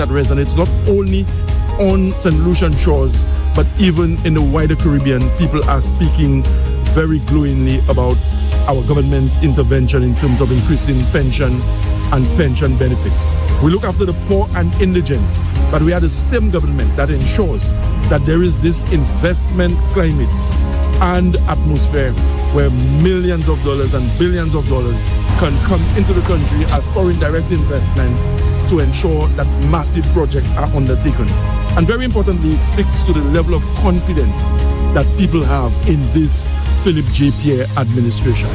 that resonates not only on St. Lucian shores, but even in the wider Caribbean. People are speaking very glowingly about our government's intervention in terms of increasing pension and pension benefits. We look after the poor and indigent, but we are the same government that ensures that there is this investment climate and atmosphere where millions of dollars and billions of dollars can come into the country as foreign direct investment to ensure that massive projects are undertaken. And very importantly, it speaks to the level of confidence that people have in this Philip J. Pierre administration.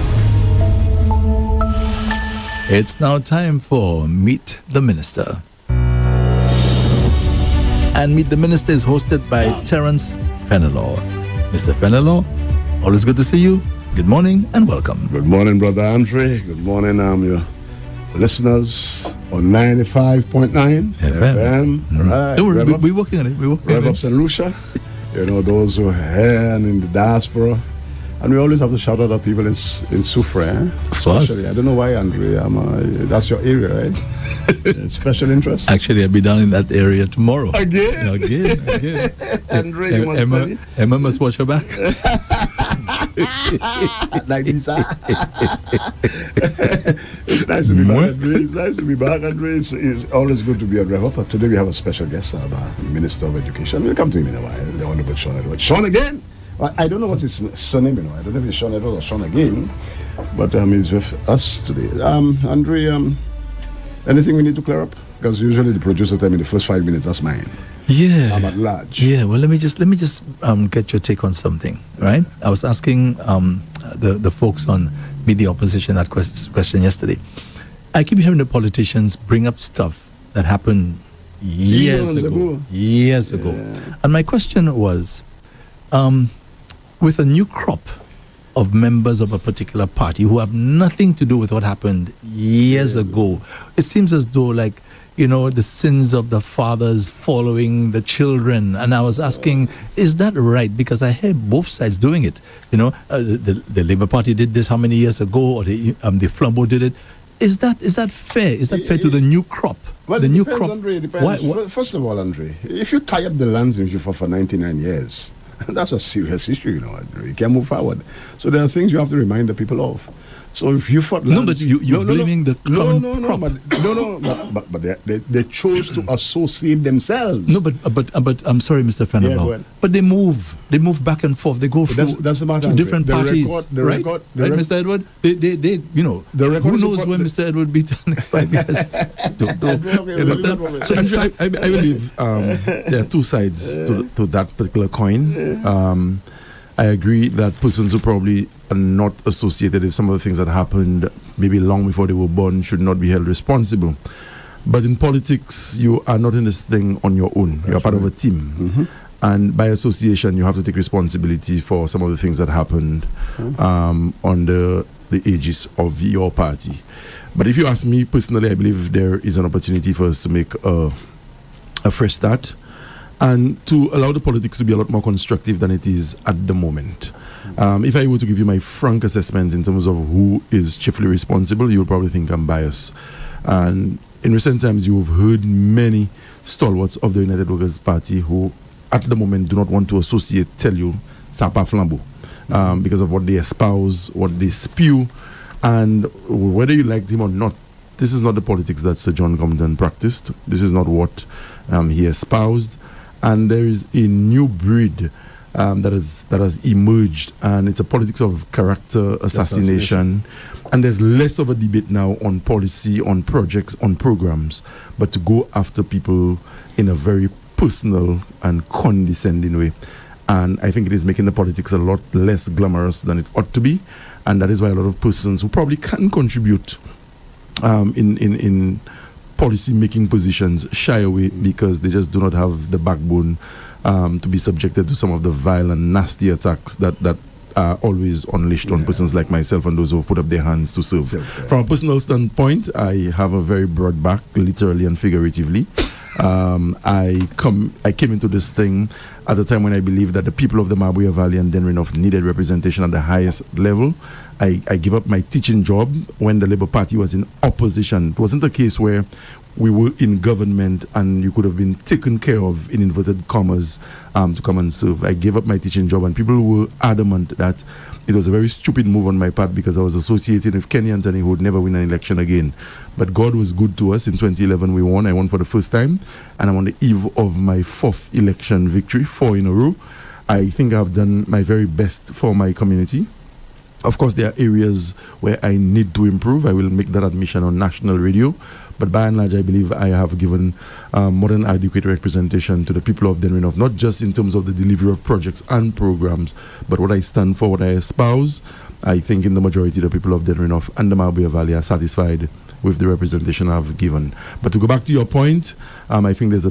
It's now time for Meet the Minister. And Meet the Minister is hosted by Terence Fenelor. Mr. Fenelor, always good to see you. Good morning and welcome. Good morning, Brother Andre. Good morning, your listeners on 95.9 FM. Right. Don't worry, we're working on it. Rev-Up Slu. Those who are here and in the diaspora. And we always have to shout out our people in Soufrière. Especially, I don't know why, Andre. That's your area, right? Special interest. Actually, I'll be down in that area tomorrow. Again. Andre, Emma must watch her back. Like this, It's nice to be back, Andre. It's nice to be back, Andre. It's always good to be on Rev-Up. But today we have a special guest, the Minister of Education. We'll come to him in a while. The Honorable Sean Edward. Sean again? I don't know what his surname, I don't know if it's Sean Edward or Sean again, but he's with us today. Andre, anything we need to clear up? Because usually the producer tell me the first 5 minutes, that's mine. Yeah. I'm at large. Yeah, well, let me just get your take on something, right? I was asking the folks on Meet the Opposition that question yesterday. I keep hearing the politicians bring up stuff that happened years ago. Yeah. And my question was, with a new crop of members of a particular party who have nothing to do with what happened years ago, it seems as though, like, the sins of the fathers following the children. And I was asking, is that right? Because I hear both sides doing it. The Labour Party did this how many years ago, or the Flambeau did it. Is that fair? Is that fair to the new crop? Well, the it new depends, crop. Andre, it depends. First of all, Andre, if you tie up the lands in for 99 years, that's a serious issue, Andre. You can't move forward. So there are things you have to remind the people of. So if you fought lands... No, but you're blaming the current crop. But they chose to associate themselves. No, but I'm sorry, Mr. Fernando. But they move back and forth. They go through to different parties. Right, Mr. Edward? They who knows when Mr. Edward be the next 5 years? So I believe there are two sides to that particular coin. I agree that persons who probably are not associated with some of the things that happened maybe long before they were born should not be held responsible. But in politics, you are not in this thing on your own. You're part of a team. Mm-hmm. And by association, you have to take responsibility for some of the things that happened under the aegis of your party. But if you ask me personally, I believe there is an opportunity for us to make a fresh start and to allow the politics to be a lot more constructive than it is at the moment. If I were to give you my frank assessment in terms of who is chiefly responsible, you'll probably think I'm biased. And in recent times, you've heard many stalwarts of the United Workers' Party who, at the moment, do not want to tell you, Sapa Flambeau, because of what they espouse, what they spew, and whether you liked him or not, this is not the politics that Sir John Compton practiced. This is not what he espoused. And there is a new breed that has emerged, and it's a politics of character assassination. And there's less of a debate now on policy, on projects, on programs, but to go after people in a very personal and condescending way. And I think it is making the politics a lot less glamorous than it ought to be, and that is why a lot of persons who probably can contribute in policy making positions shy away because they just do not have the backbone to be subjected to some of the violent, nasty attacks that are always unleashed on persons like myself and those who have put up their hands to serve. From a personal standpoint, I have a very broad back, literally and figuratively. I came into this thing at a time when I believed that the people of the Mabuya Valley and Denver North needed representation at the highest level. I gave up my teaching job when the Labour Party was in opposition. It wasn't a case where we were in government and you could have been taken care of, in inverted commas, to come and serve. I gave up my teaching job, and people were adamant that it was a very stupid move on my part because I was associated with Kenny Anthony, who would never win an election again. But God was good to us. In 2011, we won. I won for the first time, and I'm on the eve of my 4th election victory, 4 in a row. I think I've done my very best for my community. Of course, there are areas where I need to improve. I will make that admission on national radio. But by and large, I believe I have given more than adequate representation to the people of Denrinoff, not just in terms of the delivery of projects and programs, but what I stand for, what I espouse. I think in the majority of the people of Denrinoff and the Marbella Valley are satisfied with the representation I've given. But to go back to your point, I think there's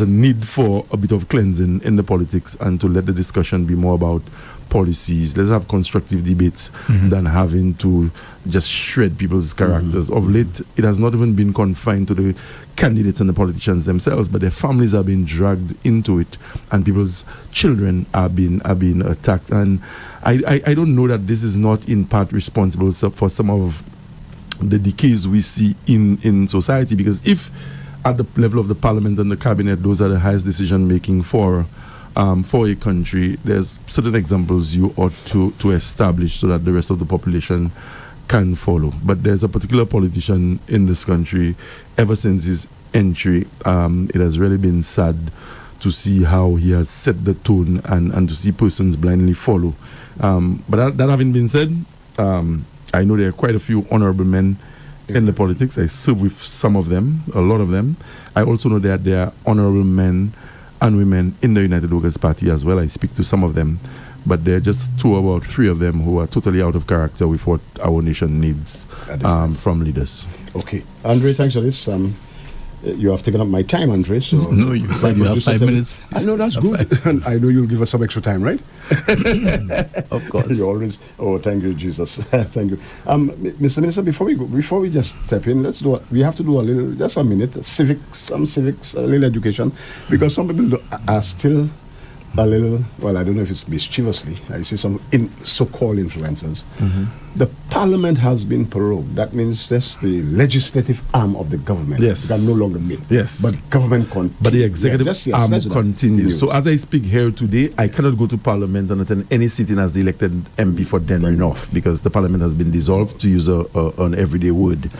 a need for a bit of cleansing in the politics, and to let the discussion be more about policies. Let's have constructive debates than having to just shred people's characters. Of late, it has not even been confined to the candidates and the politicians themselves, but their families are being dragged into it, and people's children are being attacked. And I don't know that this is not in part responsible for some of the decays we see in society, because if at the level of the parliament and the cabinet, those are the highest decision making for a country, there's certain examples you ought to establish so that the rest of the population can follow. But there's a particular politician in this country, ever since his entry, it has really been sad to see how he has set the tone and to see persons blindly follow. But that having been said, I know there are quite a few honorable men in the politics. I serve with some of them, a lot of them. I also know that there are honorable men and women in the United Workers' Party as well. I speak to some of them, but there are just 2 or 3 of them who are totally out of character with what our nation needs from leaders. Okay. Andre, thanks for this. You have taken up my time, Andre. So no, you said you have 5 minutes. I know, that's good. And I know you'll give us some extra time, right? Of course. You always. Oh, thank you, Jesus. Thank you, Mr. Minister. Before we just step in, we have to do a little, just a minute, some civics, a little education, because some people are still a little. Well, I don't know if it's mischievously. I see some so-called influencers. The parliament has been prorogued. That means that's the legislative arm of the government. Yes. Can no longer meet. Yes. But government continues. But the executive arm continues. So as I speak here today, I cannot go to parliament and attend any sitting as the elected MP for Denrinoff, because the parliament has been dissolved, to use an everyday word.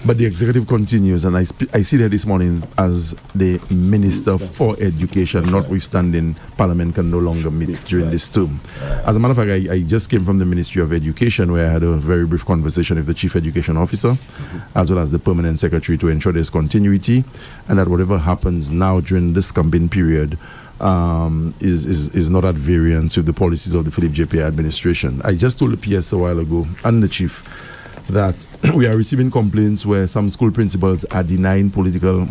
But the executive continues, and I see there this morning as the Minister for Education, notwithstanding parliament can no longer meet during this term. As a matter of fact, I just came from the Ministry of Education, where I had a very brief conversation with the Chief Education Officer, as well as the Permanent Secretary, to ensure there's continuity, and that whatever happens now during this campaign period is not at variance with the policies of the Philip J.P. administration. I just told the PS a while ago, and the Chief, that we are receiving complaints where some school principals are denying political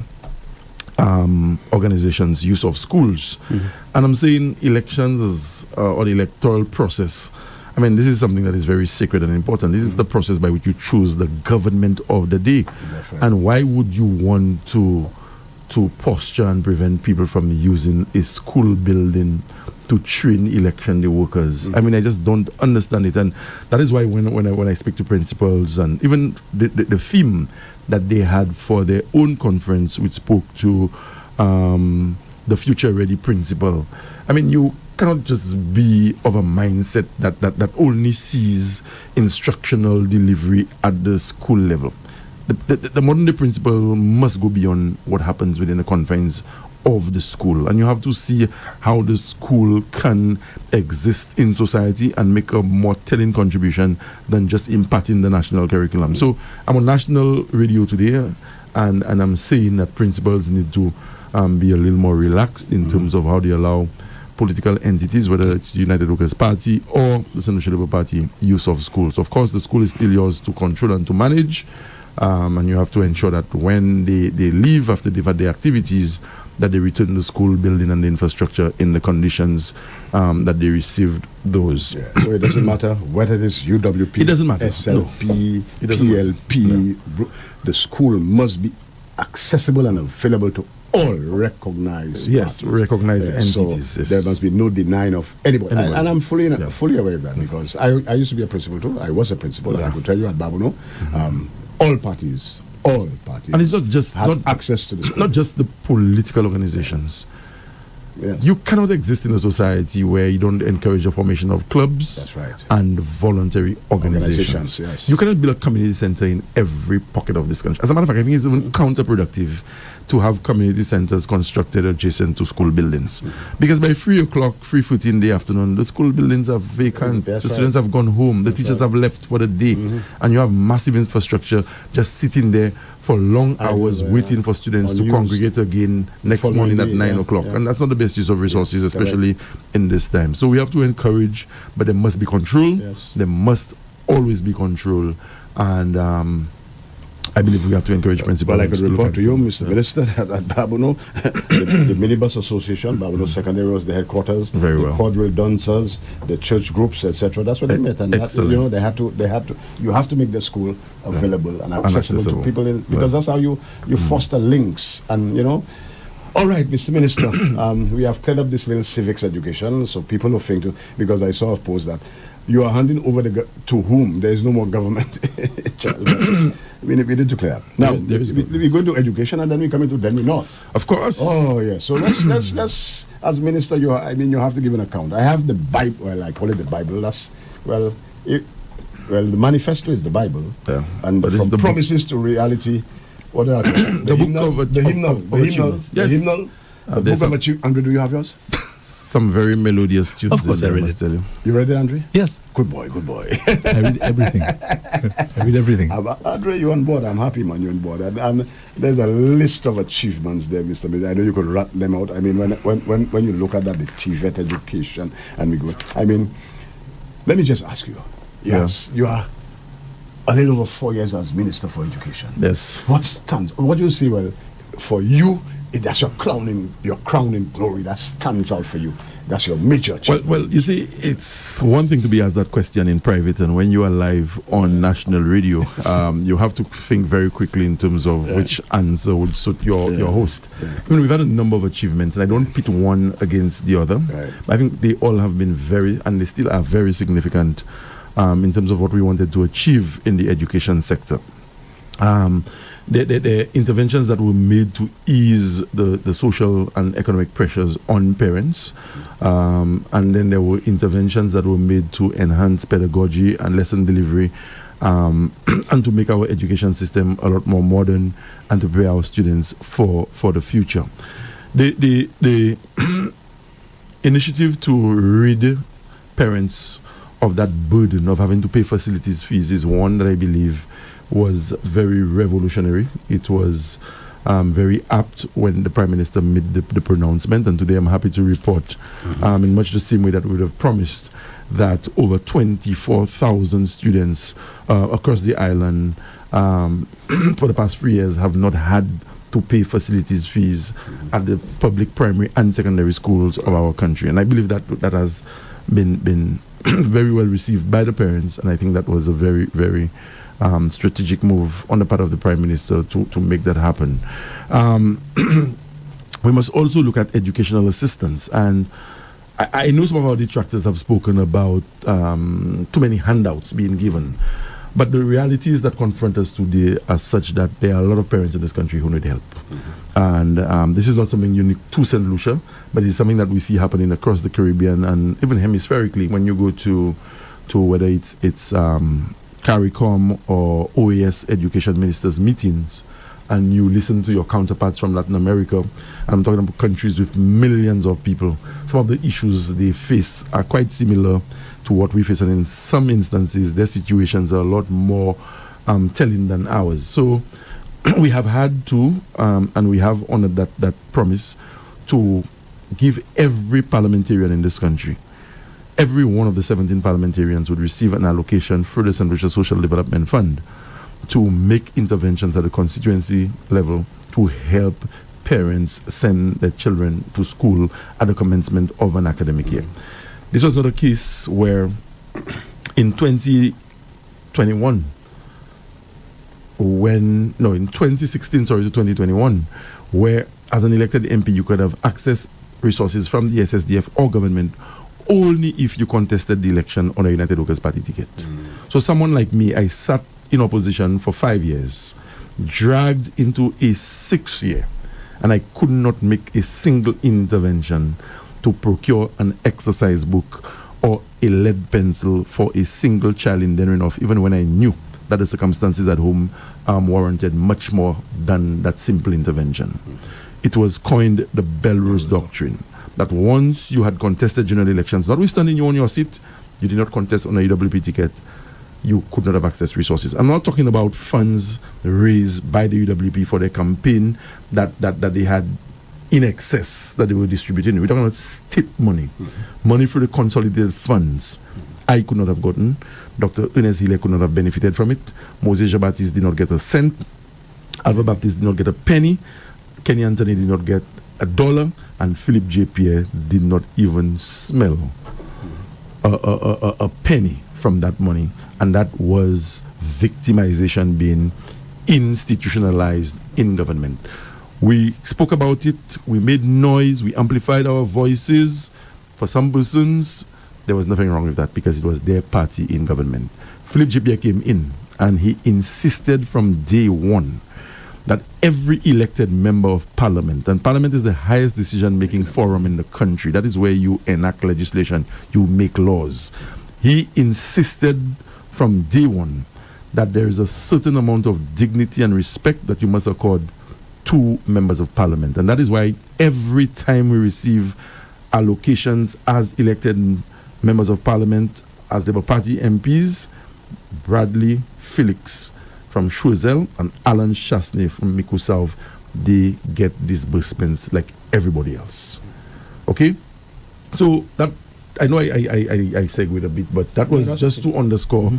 organizations use of schools. And I'm saying elections or the electoral process, I mean, this is something that is very sacred and important. This is the process by which you choose the government of the day. Right. And why would you want to posture and prevent people from using a school building to train election day workers? I mean, I just don't understand it. And that is why when I speak to principals, and even the theme that they had for their own conference, which spoke to the future ready principal, I mean, you cannot just be of a mindset that only sees instructional delivery at the school level. The modern day principal must go beyond what happens within the confines of the school, and you have to see how the school can exist in society and make a more telling contribution than just imparting the national curriculum. So I'm on national radio today, and I'm saying that principals need to be a little more relaxed in terms of how they allow political entities, whether it's the United Workers' Party or the Central Labour Party, use of schools. Of course, the school is still yours to control and to manage, and you have to ensure that when they leave after they've had their activities, that they return the school building and the infrastructure in the conditions that they received those. Yeah. So it doesn't matter whether it is UWP, it doesn't matter. SLP, No. It doesn't PLP. No. The school must be accessible and available to all recognized parties. Recognized entities. So there must be no denying of anybody. And I'm fully aware of that, because I used to be a principal too. I was a principal, and I could tell you at Babuno, all parties all parties. And it's not just had access to the school. Not just the political organizations. Yeah. You cannot exist in a society where you don't encourage the formation of clubs. That's right. And voluntary organizations. Yes. You cannot build a community center in every pocket of this country. As a matter of fact, I think it's even counterproductive to have community centers constructed adjacent to school buildings. Because by 3 o'clock, 3:40 in the afternoon, the school buildings are vacant. That's the students have gone home. The teachers have left for the day. And you have massive infrastructure just sitting there for long hours waiting for students to congregate again next morning at 9 o'clock. And that's not the best use of resources, especially in this time. So we have to encourage, but there must be control. There must always be control. And I believe we have to encourage principals. Well, I could report to you, Mr. Minister, at Babuno, the Minibus Association, Babuno Secondary was the headquarters. Very well. The quadrille dancers, the church groups, etc. That's what they met, and that, they had to. You have to make the school available and accessible to people, because that's how you foster links, and All right, Mr. Minister, we have cleared up this little civics education, so people who think because I saw a post that you are handing over to whom there is no more government. We need to clear up. Now, we go to education and then we come into Denby North. Of course. Oh, yeah. So let's as minister, you have to give an account. I have the Bible. Well, I call it the Bible. The manifesto is the Bible. Yeah. And from promises to reality, what are the hymnal? The hymnal. Yes. The hymnal. The book of achievement. Andre, do you have yours? Some very melodious tunes. Of course, I read it. You read it, Andre? Yes. Good boy. I read everything. I read everything. Andre, you're on board. I'm happy, man, you're on board. And there's a list of achievements there, Mr. Minister. I know you could rat them out. I mean, when you look at that, the TVET education, and we go. I mean, let me just ask you. Yes, you are a little over 4 years as Minister for Education. Yes. What do you say? Well, for you, that's your crowning glory that stands out for you. That's your major achievement. Well, you see, it's one thing to be asked that question in private, and when you are live on national radio, you have to think very quickly in terms of which answer would suit your host. I mean, we've had a number of achievements, and I don't pit one against the other. Right. I think they all have been and they still are very significant in terms of what we wanted to achieve in the education sector. The interventions that were made to ease the social and economic pressures on parents, and then there were interventions that were made to enhance pedagogy and lesson delivery, and to make our education system a lot more modern and to prepare our students for the future. The initiative to rid parents of that burden of having to pay facilities fees is one that I believe was very revolutionary. It was very apt when the Prime Minister made the pronouncement, and today I'm happy to report, in much the same way that we would have promised, that over 24,000 students across the island for the past 3 years have not had to pay facilities fees at the public primary and secondary schools of our country. And I believe that has been very well received by the parents, and I think that was a very, very strategic move on the part of the Prime Minister to make that happen. We must also look at educational assistance, and I know some of our detractors have spoken about too many handouts being given, but the realities that confront us today are such that there are a lot of parents in this country who need help. And this is not something unique to St. Lucia, but it's something that we see happening across the Caribbean and even hemispherically. When you go to whether it's CARICOM or OAS education ministers meetings, and you listen to your counterparts from Latin America, and I'm talking about countries with millions of people, some of the issues they face are quite similar to what we face, and in some instances their situations are a lot more telling than ours. So we have had to, and we have honored that promise, to give every parliamentarian in this country, every one of the 17 parliamentarians would receive an allocation through the St. Lucia Social Development Fund to make interventions at the constituency level to help parents send their children to school at the commencement of an academic year. This was not a case where in 2016 to 2021, where as an elected MP you could have access resources from the SSDF or government only if you contested the election on a United Workers' Party ticket. So someone like me, I sat in opposition for 5 years. dragged into a 6th year, and I could not make a single intervention to procure an exercise book or a lead pencil for a single child in Denrinoff, even when I knew that the circumstances at home warranted much more than that simple intervention. It was coined the Belrose Doctrine, that once you had contested general elections, notwithstanding you on your seat, you did not contest on a UWP ticket, you could not have accessed resources. I'm not talking about funds raised by the UWP for their campaign that they had in excess that they were distributing. We're talking about state money, money through the consolidated funds. I could not have gotten. Dr. Ernest Healy could not have benefited from it. Moses Jean-Baptiste did not get a cent. Alva Baptiste did not get a penny. Kenny Anthony did not get $1. And Philip J. Pierre did not even smell a penny from that money. And that was victimization being institutionalized in government. We spoke about it, we made noise, we amplified our voices. For some persons, there was nothing wrong with that because it was their party in government. Philip J. Pierre came in and he insisted from day one that every elected member of parliament, and parliament is the highest decision-making forum in the country, that is where you enact legislation, you make laws. He insisted from day one that there is a certain amount of dignity and respect that you must accord to members of parliament. And that is why every time we receive allocations as elected members of parliament, as Labour Party MPs, Bradley Felix from Choiseul and Alan Chasney from Miku South, they get disbursements like everybody else. Okay? So that, I know I segued a bit, but that was just to underscore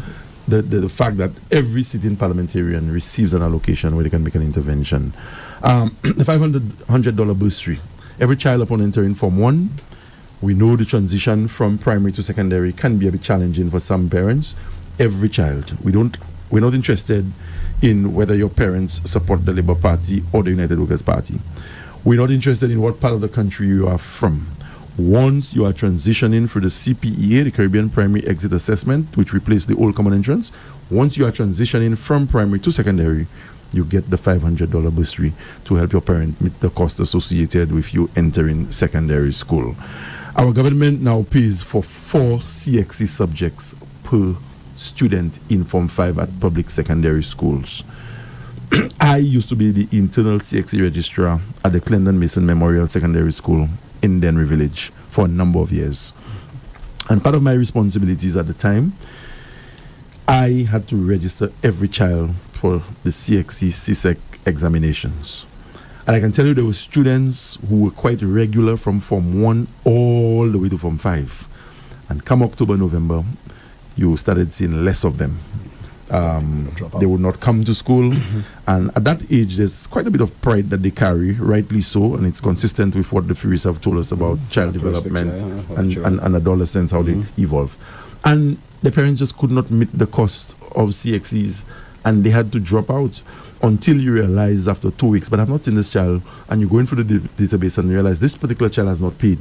the fact that every sitting parliamentarian receives an allocation where they can make an intervention. The $500 bursary. Every child upon entering Form 1, we know the transition from primary to secondary can be a bit challenging for some parents. Every child. We're not interested in whether your parents support the Labour Party or the United Workers' Party. We're not interested in what part of the country you are from. Once you are transitioning through the CPEA, the Caribbean Primary Exit Assessment, which replaced the old common entrance, once you are transitioning from primary to secondary, you get the $500 bursary to help your parent meet the cost associated with you entering secondary school. Our government now pays for 4 CXC subjects per student in Form 5 at public secondary schools. I used to be the internal CXC registrar at the Clendon Mason Memorial Secondary School in Denry Village for a number of years. And part of my responsibilities at the time, I had to register every child for the CXC CSEC examinations. And I can tell you there were students who were quite regular from Form 1 all the way to Form 5. And come October, November, you started seeing less of them. They would not come to school. And at that age, there's quite a bit of pride that they carry, rightly so, and it's consistent with what the Furies have told us about child development and adolescence, how they evolve. And the parents just could not meet the cost of CXCs, and they had to drop out until you realize after 2 weeks, but I've not seen this child, and you go in through the database and realize this particular child has not paid.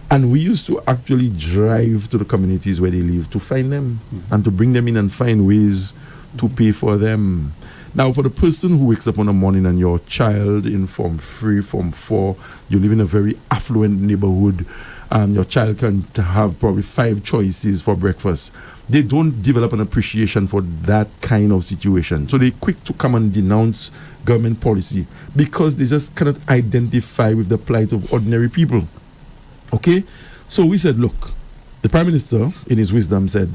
And we used to actually drive to the communities where they live to find them and to bring them in and find ways to pay for them. Now, for the person who wakes up on a morning and your child in Form 3, Form 4, you live in a very affluent neighborhood, and your child can have probably 5 choices for breakfast, they don't develop an appreciation for that kind of situation. So they're quick to come and denounce government policy because they just cannot identify with the plight of ordinary people. Okay? So we said, look, the Prime Minister, in his wisdom, said,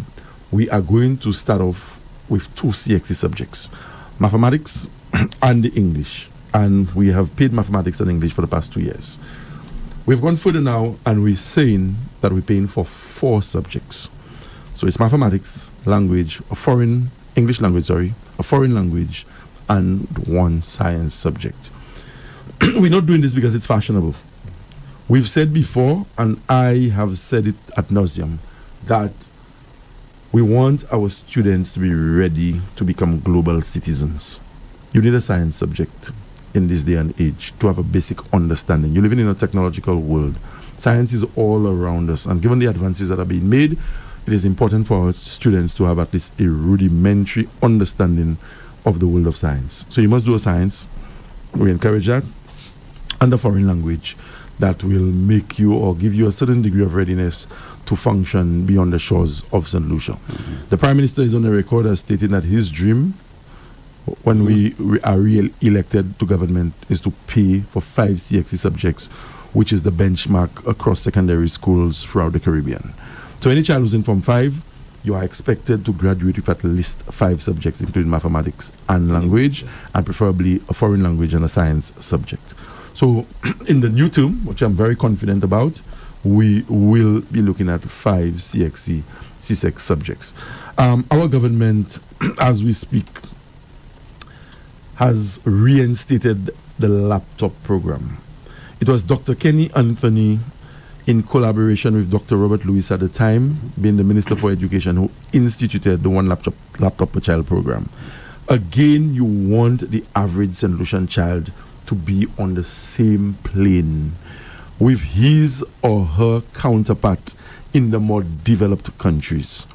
we are going to start off with 2 CXC subjects, mathematics and the English. And we have paid mathematics and English for the past 2 years. We've gone further now, and we're saying that we're paying for 4 subjects. So it's mathematics, language, a foreign language, and 1 science subject. We're not doing this because it's fashionable. We've said before, and I have said it ad nauseum, that we want our students to be ready to become global citizens. You need a science subject in this day and age to have a basic understanding. You're living in a technological world. Science is all around us, and given the advances that are being made, it is important for our students to have at least a rudimentary understanding of the world of science. So you must do a science. We encourage that. And a foreign language that will make you or give you a certain degree of readiness to function beyond the shores of St. Lucia. The Prime Minister is on the record as stating that his dream, when we are re-elected to government, is to pay for 5 CXC subjects, which is the benchmark across secondary schools throughout the Caribbean. So any child who's in Form 5, you are expected to graduate with at least 5 subjects, including mathematics and language, and preferably a foreign language and a science subject. So in the new term, which I'm very confident about, we will be looking at 5 CXC, CSEC subjects. Our government, as we speak, has reinstated the laptop program. It was Dr. Kenny Anthony, in collaboration with Dr. Robert Lewis at the time, being the Minister for Education, who instituted the one laptop per child program. Again, you want the average St. Lucian child to be on the same plane with his or her counterpart in the more developed countries.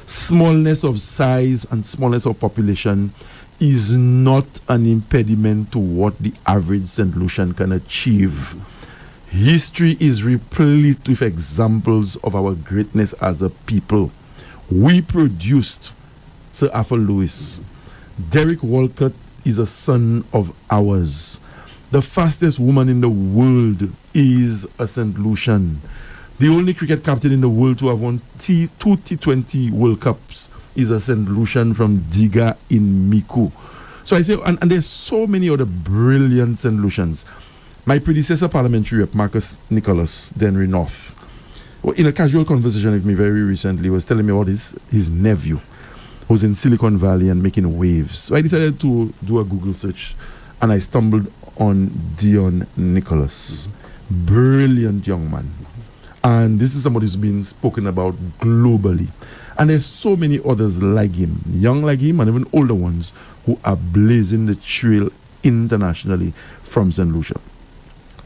Smallness of size and smallness of population is not an impediment to what the average St. Lucian can achieve. History is replete with examples of our greatness as a people. We produced Sir Arthur Lewis. Derek Walcott is a son of ours. The fastest woman in the world is a St. Lucian. The only cricket captain in the world to have won 2 T20 World Cups is a St. Lucian from Diga in Miku. So I say, and there's so many other brilliant St. Lucians. My predecessor, parliamentary rep, Marcus Nicholas Denry North, in a casual conversation with me very recently, was telling me about his nephew, who's in Silicon Valley and making waves. So I decided to do a Google search, and I stumbled on Dion Nicholas. Brilliant young man. And this is somebody who's been spoken about globally. And there's so many others like him, young like him, and even older ones, who are blazing the trail internationally from St. Lucia.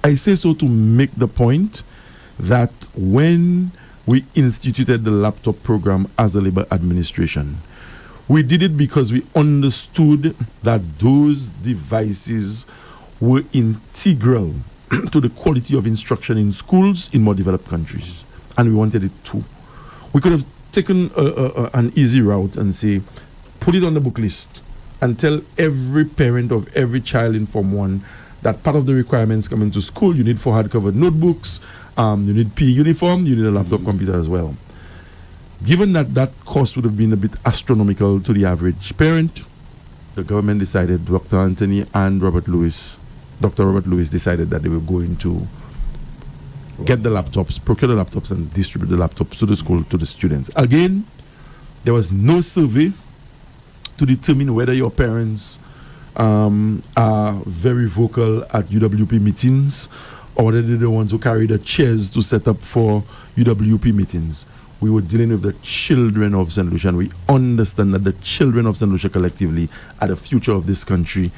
I say so to make the point that when we instituted the laptop program as a Labour administration, we did it because we understood that those devices were integral to the quality of instruction in schools in more developed countries. And we wanted it too. We could have taken an easy route and say, put it on the book list and tell every parent of every child in Form 1 that part of the requirements coming to school, you need 4 hardcover notebooks, you need PE uniform, you need a laptop computer as well. Given that that cost would have been a bit astronomical to the average parent, the government decided, Dr. Anthony and Dr. Robert Lewis decided that they were going to get the laptops, procure the laptops, and distribute the laptops to the school, to the students. Again, there was no survey to determine whether your parents are very vocal at UWP meetings or whether they're the ones who carry the chairs to set up for UWP meetings. We were dealing with the children of St. Lucia, and we understand that the children of St. Lucia collectively are the future of this country,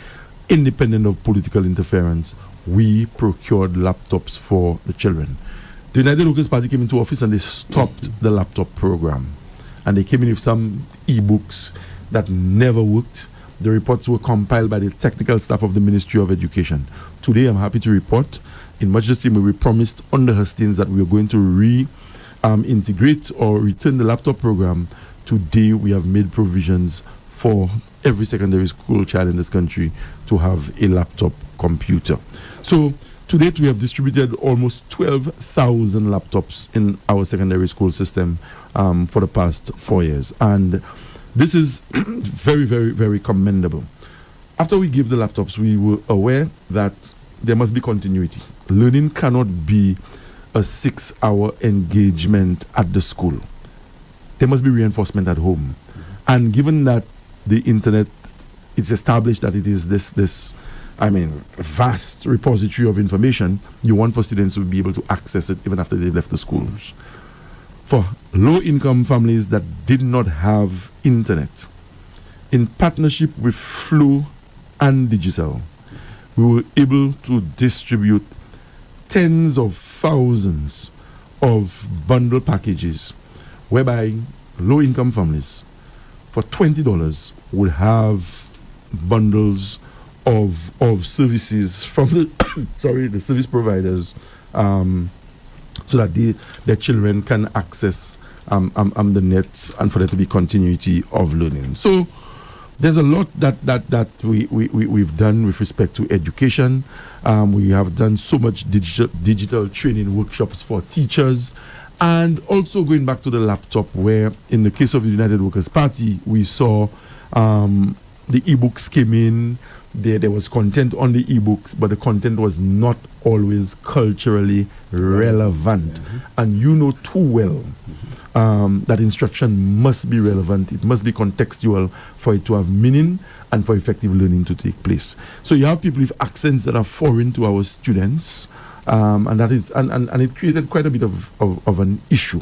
independent of political interference. We procured laptops for the children. The United Workers' Party came into office and they stopped the laptop program. And they came in with some e-books that never worked. The reports were compiled by the technical staff of the Ministry of Education. Today, I'm happy to report, in much the same way we promised under Hastings that we are going to integrate or return the laptop program. Today, we have made provisions for every secondary school child in this country to have a laptop computer. So, to date, we have distributed almost 12,000 laptops in our secondary school system for the past 4 years. And this is very, very, very commendable. After we gave the laptops, we were aware that there must be continuity. Learning cannot be a 6-hour engagement at the school. There must be reinforcement at home. And given that the internet, it's established that it is this vast repository of information, you want for students to be able to access it even after they've left the schools. For low-income families that did not have internet, in partnership with Flu and Digicel, we were able to distribute tens of thousands of bundle packages whereby low-income families for $20 would have bundles of services from the the service providers, so that their children can access the net, and for there to be continuity of learning. So there's a lot that we've done with respect to education. We have done so much digital training workshops for teachers, and also going back to the laptop, where in the case of the United Workers' Party, we saw the e-books came in. There was content on the e-books, but the content was not always culturally relevant. And you know too well that instruction must be relevant. It must be contextual for it to have meaning and for effective learning to take place. So you have people with accents that are foreign to our students, and that is and it created quite a bit of an issue.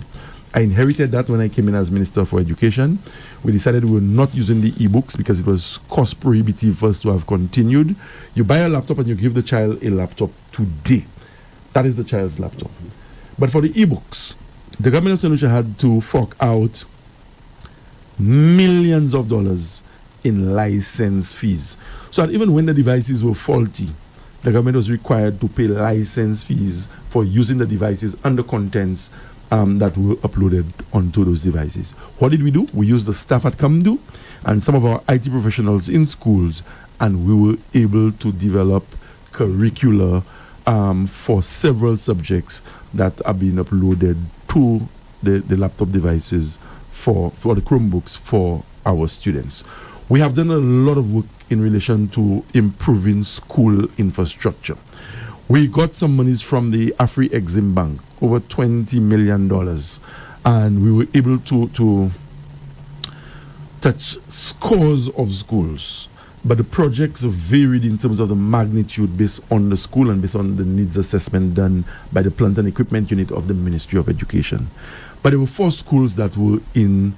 I inherited that when I came in as Minister for Education. We decided we were not using the e-books because it was cost prohibitive for us to have continued. You buy a laptop and you give the child a laptop today. That is the child's laptop. But for the e-books, the government of St. Lucia had to fork out millions of dollars in license fees. So that even when the devices were faulty, the government was required to pay license fees for using the devices and the contents that were uploaded onto those devices. What did we do? We used the staff at Kamdu and some of our IT professionals in schools, and we were able to develop curricula for several subjects that are being uploaded to the laptop devices for the Chromebooks for our students. We have done a lot of work in relation to improving school infrastructure. We got some monies from the Afri-Exim Bank, over $20 million, and we were able to touch scores of schools. But the projects varied in terms of the magnitude based on the school and based on the needs assessment done by the plant and equipment unit of the Ministry of Education. But there were 4 schools that were in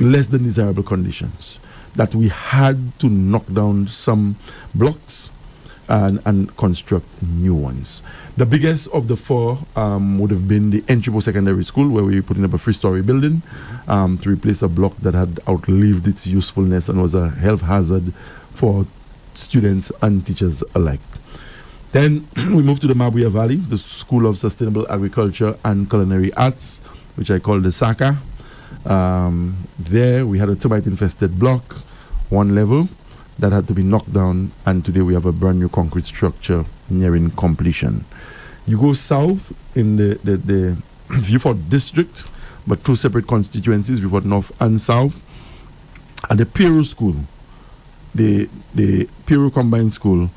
less than desirable conditions, that we had to knock down some blocks and construct new ones. The biggest of the 4 would have been the Enchipo Secondary School, where we were putting up a 3-story building to replace a block that had outlived its usefulness and was a health hazard for students and teachers alike. Then we moved to the Mabuya Valley, the School of Sustainable Agriculture and Culinary Arts, which I call the SACA. There we had a termite-infested block, 1 level, that had to be knocked down, and today we have a brand new concrete structure nearing completion. You go south in the Vieux-Fort district, but 2 separate constituencies, Vieux-Fort North and South. At the Peru School, the Peru Combined School,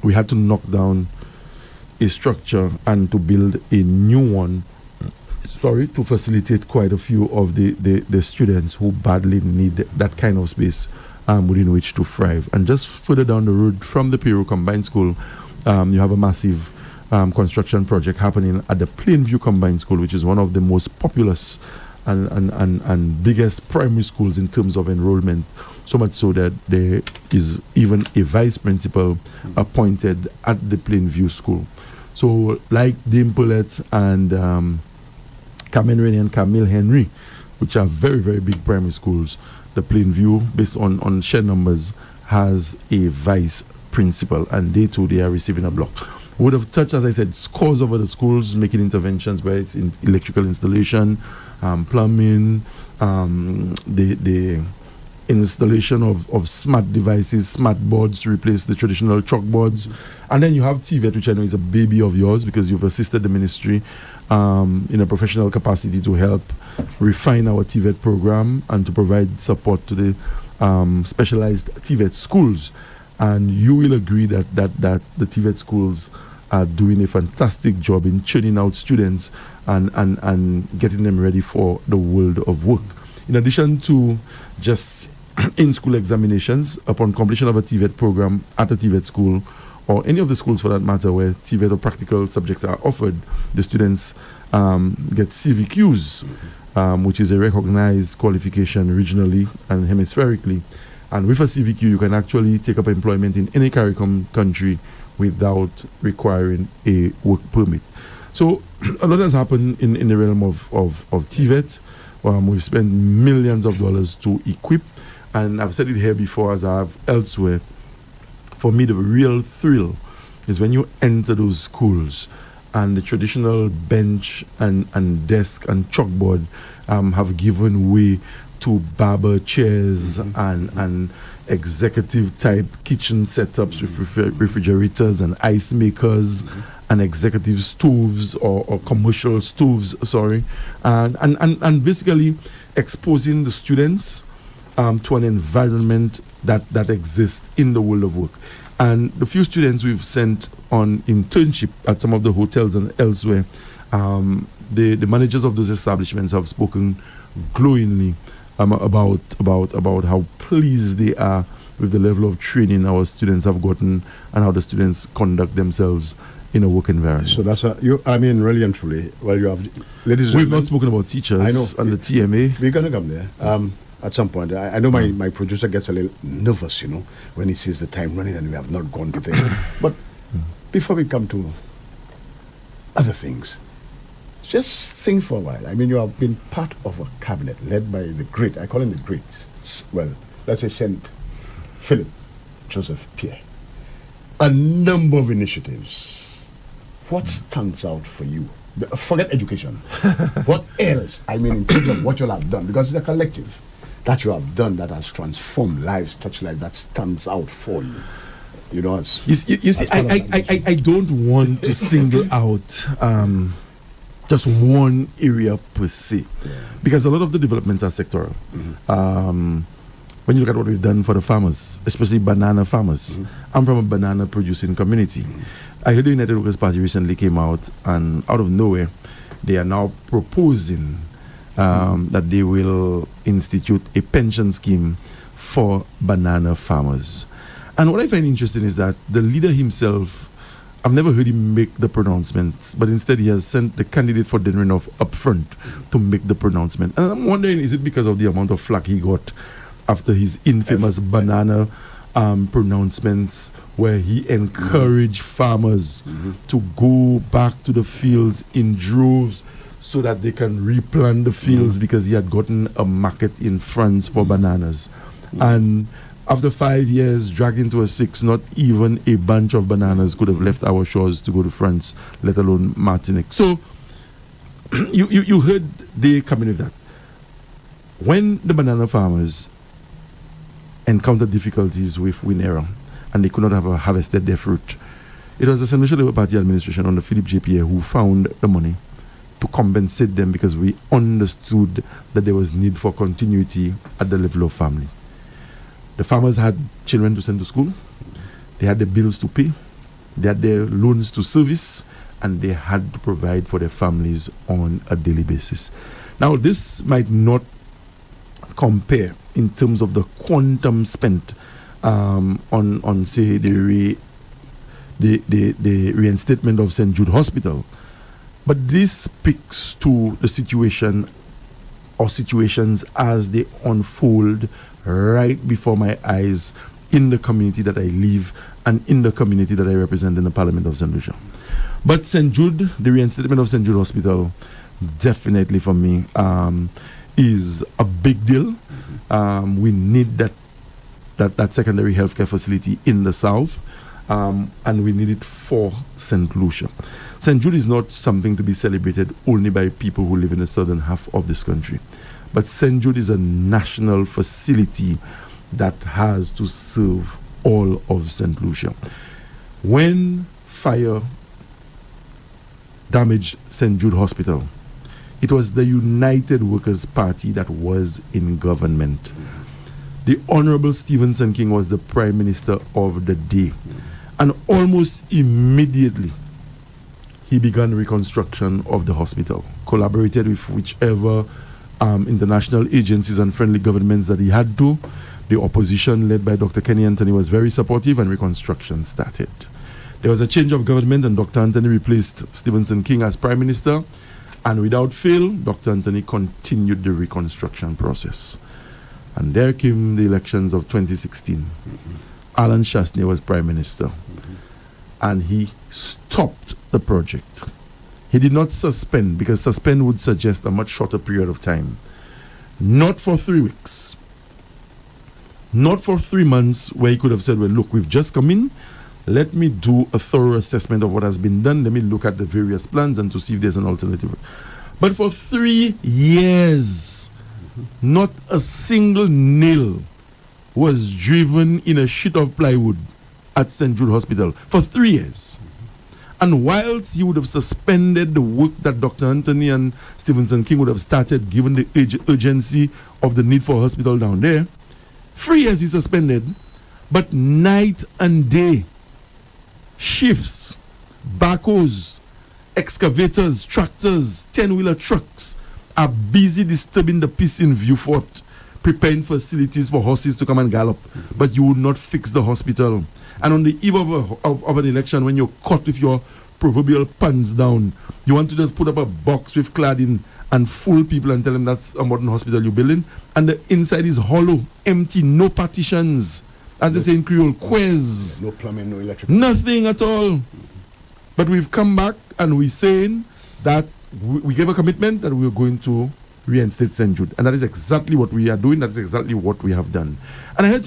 we had to knock down a structure and to build a new one, to facilitate quite a few of the students who badly need that kind of space within which to thrive. And just further down the road from the Peru Combined School, you have a massive construction project happening at the Plainview Combined School, which is one of the most populous and biggest primary schools in terms of enrollment, so much so that there is even a vice principal appointed at the Plainview School. So like Dame Paulette and Carmen Rennie and Camille Henry, which are very, very big primary schools, the Plainview, based on sheer numbers, has a vice principal, and they are receiving a block. We would have touched, as I said, scores of other schools making interventions, where it's in electrical installation, plumbing, the installation of smart devices, smart boards to replace the traditional chalkboards. And then you have TVET, which I know is a baby of yours because you've assisted the ministry in a professional capacity to help refine our TVET program and to provide support to the specialized TVET schools. And you will agree that the TVET schools are doing a fantastic job in churning out students and getting them ready for the world of work. In addition to just in-school examinations, upon completion of a TVET program at a TVET school, or any of the schools for that matter where TVET or practical subjects are offered, the students get CVQs, which is a recognized qualification regionally and hemispherically. And with a CVQ, you can actually take up employment in any CARICOM country without requiring a work permit. So a lot has happened in the realm of TVET. We've spent millions of dollars to equip And I've said it here before, as I have elsewhere. For me, the real thrill is when you enter those schools and the traditional bench and desk and chalkboard have given way to barber chairs and executive type kitchen setups with refrigerators and ice makers and executive stoves or commercial stoves, and basically exposing the students to an environment that exists in the world of work. And the few students we've sent on internship at some of the hotels and elsewhere, the managers of those establishments have spoken glowingly about how pleased they are with the level of training our students have gotten and how the students conduct themselves in a work environment. So that's really and truly. Well, you have, ladies and We've gentlemen, not spoken about teachers and the TMA. We're going to come there. At some point, I know my producer gets a little nervous, when he sees the time running and we have not gone to things. But before we come to other things, just think for a while. I mean, you have been part of a cabinet led by the great, I call him the great, well, let's say St. Philip Joseph Pierre. A number of initiatives. What stands out for you? Forget education. What else? I mean, in terms of what you all have done, because it's a collective that you have done that has transformed lives, touched lives, that stands out for you. You see, I don't want to single out just one area per se, because a lot of the developments are sectoral. When you look at what we've done for the farmers, especially banana farmers, I'm from a banana producing community. I heard the United Workers' Party recently came out, and out of nowhere, they are now proposing that they will institute a pension scheme for banana farmers. And what I find interesting is that the leader himself, I've never heard him make the pronouncements, but instead he has sent the candidate for Denrenough up front to make the pronouncement. And I'm wondering, is it because of the amount of flack he got after his infamous banana pronouncements, where he encouraged farmers to go back to the fields in droves so that they can replant the fields because he had gotten a market in France for bananas. And after 5 years, dragged into a 6, not even a bunch of bananas could have left our shores to go to France, let alone Martinique. So you heard they coming with that. When the banana farmers encountered difficulties with Winera and they could not have harvested their fruit, it was the Central Labour Party administration under Philip J. Pierre who found the money to compensate them, because we understood that there was need for continuity at the level of family. The farmers had children to send to school, they had their bills to pay, they had their loans to service, and they had to provide for their families on a daily basis. Now, this might not compare in terms of the quantum spent on say the reinstatement of St. Jude Hospital, but this speaks to the situation or situations as they unfold right before my eyes in the community that I live and in the community that I represent in the Parliament of St. Lucia. But St. Jude, the reinstatement of St. Jude Hospital, definitely for me is a big deal. We need that secondary healthcare facility in the south, and we need it for St. Lucia. St. Jude is not something to be celebrated only by people who live in the southern half of this country, but St. Jude is a national facility that has to serve all of St. Lucia. When fire damaged St. Jude Hospital, it was the United Workers' Party that was in government. The Honorable Stephenson King was the Prime Minister of the day. And almost immediately, he began reconstruction of the hospital, collaborated with whichever international agencies and friendly governments that he had to. The opposition, led by Dr. Kenny Anthony, was very supportive, and reconstruction started. There was a change of government, and Dr. Anthony replaced Stephenson King as Prime Minister. And without fail, Dr. Anthony continued the reconstruction process. And there came the elections of 2016. Alan Shastney was Prime Minister. And he stopped the project. He did not suspend, because suspend would suggest a much shorter period of time. Not for 3 weeks. Not for 3 months where he could have said, well, look, we've just come in. Let me do a thorough assessment of what has been done. Let me look at the various plans and to see if there's an alternative. But for 3 years, not a single nail was driven in a sheet of plywood at St. Jude Hospital for 3 years. And whilst he would have suspended the work that Dr. Anthony and Stevenson King would have started, given the urgency of the need for a hospital down there, 3 years he suspended, but night and day, shifts, backhoes, excavators, tractors, 10-wheeler trucks are busy disturbing the peace in Viewfort, preparing facilities for horses to come and gallop. But you would not fix the hospital. And on the eve of an election, when you're caught with your proverbial pants down, you want to just put up a box with cladding and fool people and tell them that's a modern hospital you're building. And the inside is hollow, empty, no partitions. As they say in Creole, quez. No plumbing, no electric. Nothing at all. But we've come back and we're saying that we gave a commitment that we were going to reinstate St. Jude. And that is exactly what we are doing. That's exactly what we have done. And I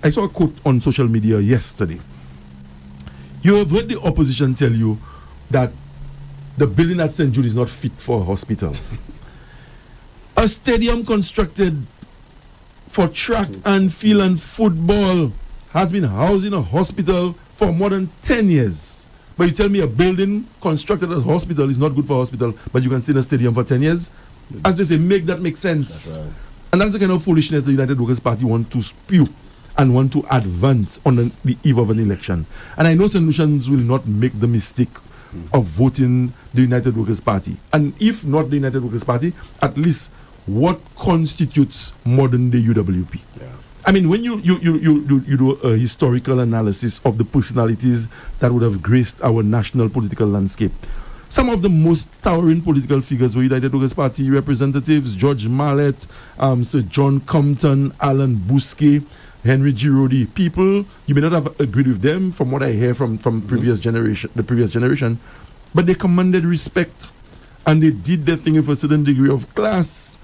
saw a quote on social media yesterday. You have heard the opposition tell you that the building at St. Jude is not fit for a hospital. A stadium constructed for track and field and football has been housing a hospital for more than 10 years. But you tell me a building constructed as a hospital is not good for a hospital, but you can stay in a stadium for 10 years? As they say, make that make sense. That's right. And that's the kind of foolishness the United Workers' Party want to spew and want to advance on the eve of an election. And I know St. Lucians will not make the mistake of voting the United Workers' Party. And if not the United Workers' Party, at least what constitutes modern day UWP? Yeah. I mean, when you do a historical analysis of the personalities that would have graced our national political landscape, some of the most towering political figures were United Workers' Party representatives: George Mallet, Sir John Compton, Alan Bousquet, Henry Giraudy. People, you may not have agreed with them from what I hear from the previous generation, but they commanded respect and they did their thing with a certain degree of class.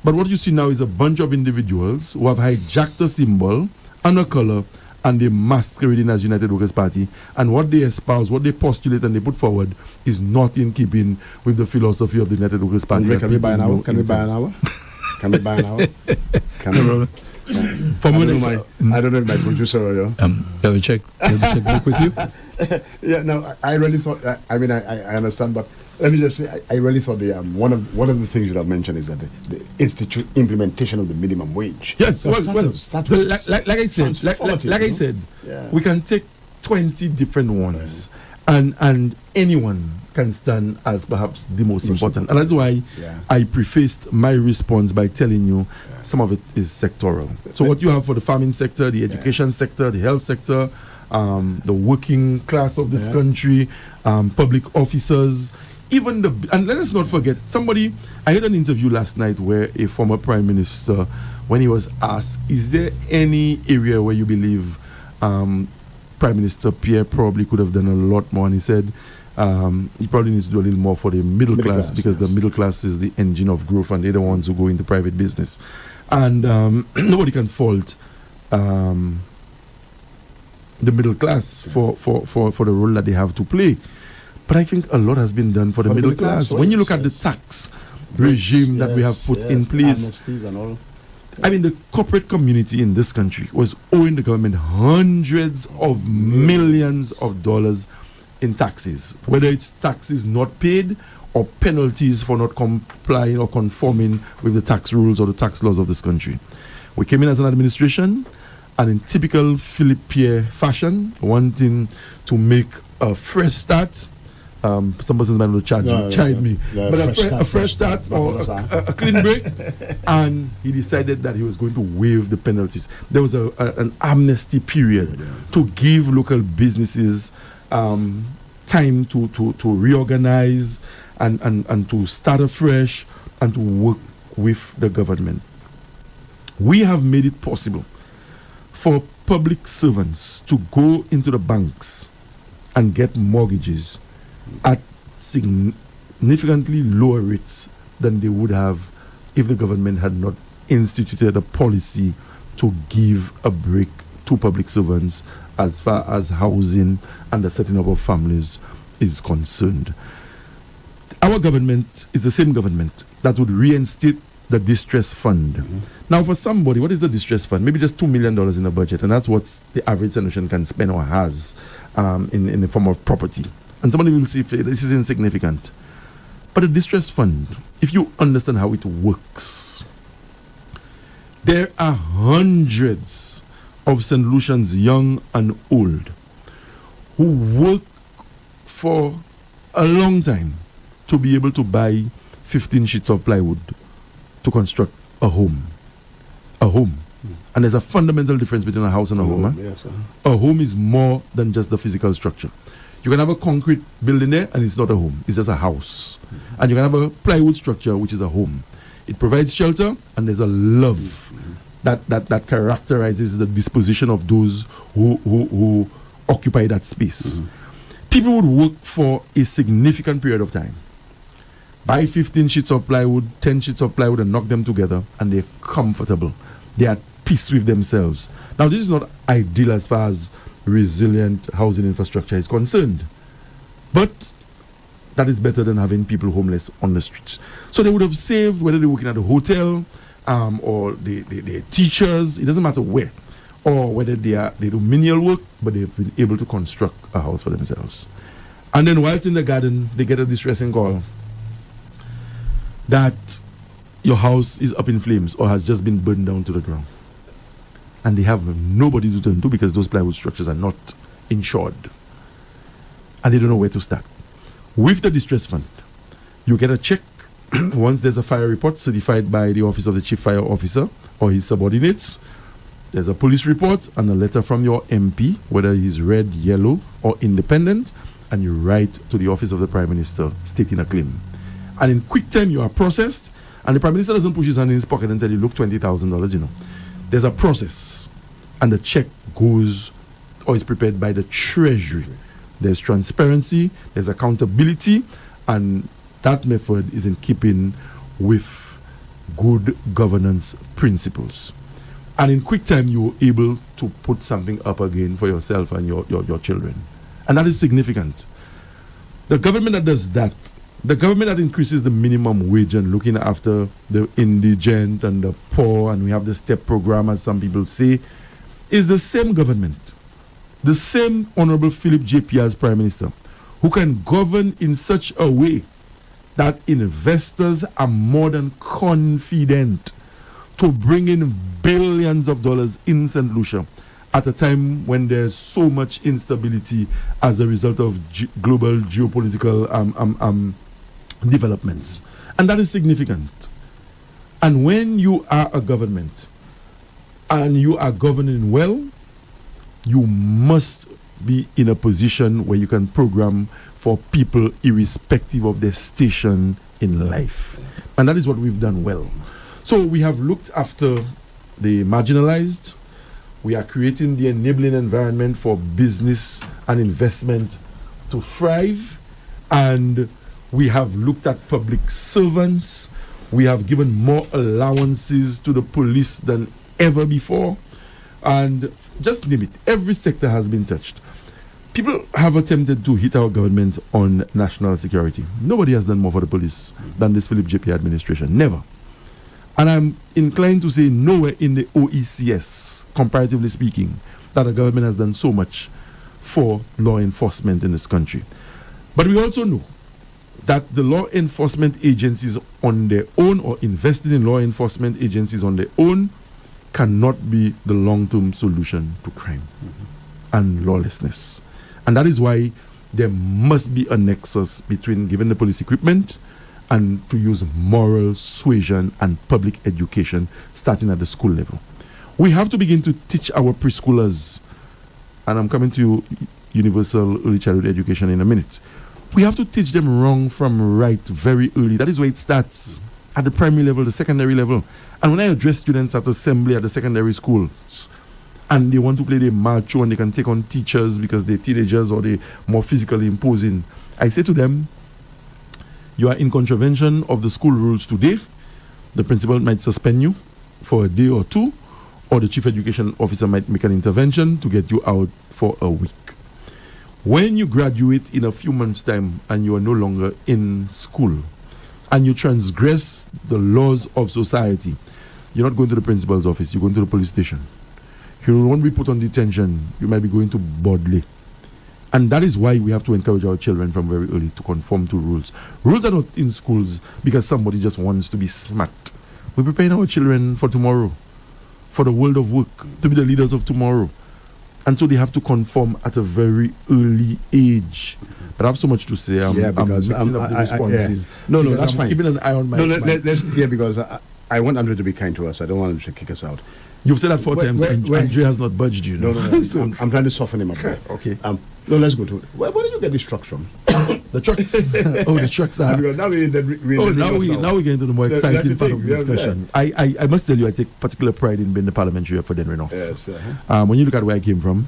But what you see now is a bunch of individuals who have hijacked a symbol and a color and they masquerading as United Workers' Party, and what they espouse, what they postulate and they put forward is not in keeping with the philosophy of the United Workers' Party. Andre, can we buy an hour? Can we buy an hour? Can we buy an hour? Can we? I don't know if my producer or you. Have a checkbook with you? Yeah, no, I really thought, I understand, but let me just say, I really thought one of the things you have mentioned is that the institute implementation of the minimum wage. Yes, like I said, yeah. We can take 20 different ones, and anyone can stand as perhaps the most important. And that's why I prefaced my response by telling you some of it is sectoral. So what you have for the farming sector, the education sector, the health sector, the working class of this country, public officers, and let us not forget, I heard an interview last night where a former prime minister, when he was asked, is there any area where you believe Prime Minister Pierre probably could have done a lot more? And he said he probably needs to do a little more for the middle class because the middle class is the engine of growth and they're the ones who go into private business. And nobody can fault the middle class for the role that they have to play. But I think a lot has been done for the middle class. When you look at the tax regime that we have put in place, and all. I mean, the corporate community in this country was owing the government hundreds of millions of dollars in taxes, whether it's taxes not paid or penalties for not complying or conforming with the tax rules or the tax laws of this country. We came in as an administration, and in typical Philip Pierre fashion, wanting to make a fresh start. Some persons might not chide me, but a fresh start or a clean break, and he decided that he was going to waive the penalties. There was an amnesty period to give local businesses time to reorganize and to start afresh and to work with the government. We have made it possible for public servants to go into the banks and get mortgages at significantly lower rates than they would have if the government had not instituted a policy to give a break to public servants as far as housing and the setting up of families is concerned. Our government is the same government that would reinstate the distress fund. Now, for somebody, what is the distress fund? Maybe just $2 million in a budget, and that's what the average solution can spend or has in the form of property. And somebody will say this is insignificant. But the distress fund, if you understand how it works, there are hundreds of St. Lucians, young and old, who work for a long time to be able to buy 15 sheets of plywood to construct a home. A home. And there's a fundamental difference between a house and a home. Yes, A home is more than just the physical structure. You can have a concrete building there and it's not a home, it's just a house. And you can have a plywood structure which is a home. It provides shelter and there's a love that characterizes the disposition of those who occupy that space. People would work for a significant period of time. Buy 15 sheets of plywood, 10 sheets of plywood and knock them together and they're comfortable. They are at peace with themselves. Now this is not ideal as far as resilient housing infrastructure is concerned. But that is better than having people homeless on the streets. So they would have saved, whether they're working at a hotel or they're teachers, it doesn't matter where, or whether they do menial work, but they've been able to construct a house for themselves. And then whilst in the garden, they get a distressing call that your house is up in flames or has just been burned down to the ground. And they have nobody to turn to because those plywood structures are not insured. And they don't know where to start. With the distress fund, you get a check once there's a fire report certified by the office of the chief fire officer or his subordinates. There's a police report and a letter from your MP, whether he's red, yellow, or independent, and you write to the office of the Prime Minister stating a claim. And in quick time, you are processed, and the Prime Minister doesn't push his hand in his pocket and tell you, look, $20,000, you know. There's a process, and the check goes or is prepared by the Treasury. There's transparency, there's accountability, and that method is in keeping with good governance principles. And in quick time, you're able to put something up again for yourself and your children. And that is significant. The government that does that, the government that increases the minimum wage and looking after the indigent and the poor, and we have the STEP program, as some people say, is the same government, the same Honorable Philip J.P. as Prime Minister, who can govern in such a way that investors are more than confident to bring in billions of dollars in St. Lucia at a time when there's so much instability as a result of global geopolitical developments. And that is significant. And when you are a government and you are governing well, you must be in a position where you can program for people irrespective of their station in life. And that is what we've done well. So we have looked after the marginalized. We are creating the enabling environment for business and investment to thrive. And we have looked at public servants. We have given more allowances to the police than ever before. And just name it, every sector has been touched. People have attempted to hit our government on national security. Nobody has done more for the police than this Philip J.P. administration. Never. And I'm inclined to say nowhere in the OECS, comparatively speaking, that the government has done so much for law enforcement in this country. But we also know that the law enforcement agencies on their own, or investing in law enforcement agencies on their own, cannot be the long-term solution to crime and lawlessness. And that is why there must be a nexus between giving the police equipment and to use moral suasion and public education starting at the school level. We have to begin to teach our preschoolers, and I'm coming to universal early childhood education in a minute. We have to teach them wrong from right very early. That is where it starts, at the primary level, the secondary level. And when I address students at assembly at the secondary schools, and they want to play the macho and they can take on teachers because they're teenagers or they're more physically imposing, I say to them, you are in contravention of the school rules today. The principal might suspend you for a day or two, or the chief education officer might make an intervention to get you out for a week. When you graduate in a few months' time and you are no longer in school and you transgress the laws of society, you're not going to the principal's office, you're going to the police station. You won't be put on detention, you might be going to Bodley. And that is why we have to encourage our children from very early to conform to rules. Rules are not in schools because somebody just wants to be smart. We're preparing our children for tomorrow, for the world of work, to be the leaders of tomorrow. And so they have to conform at a very early age. But I have so much to say. I'm mixing up the responses. No, that's fine. Keeping an eye on my... No, let's because I want Andre to be kind to us. I don't want him to kick us out. You've said that 4 times, and Andre has not budged you. No. So I'm trying to soften him up. Okay. No, let's go to it. Where did you get these trucks from? The trucks. Oh, the trucks are... Because now we get into the more exciting part of the discussion. Yeah. I must tell you, I take particular pride in being the parliamentary rep for Denrenoff. Yes. When you look at where I came from,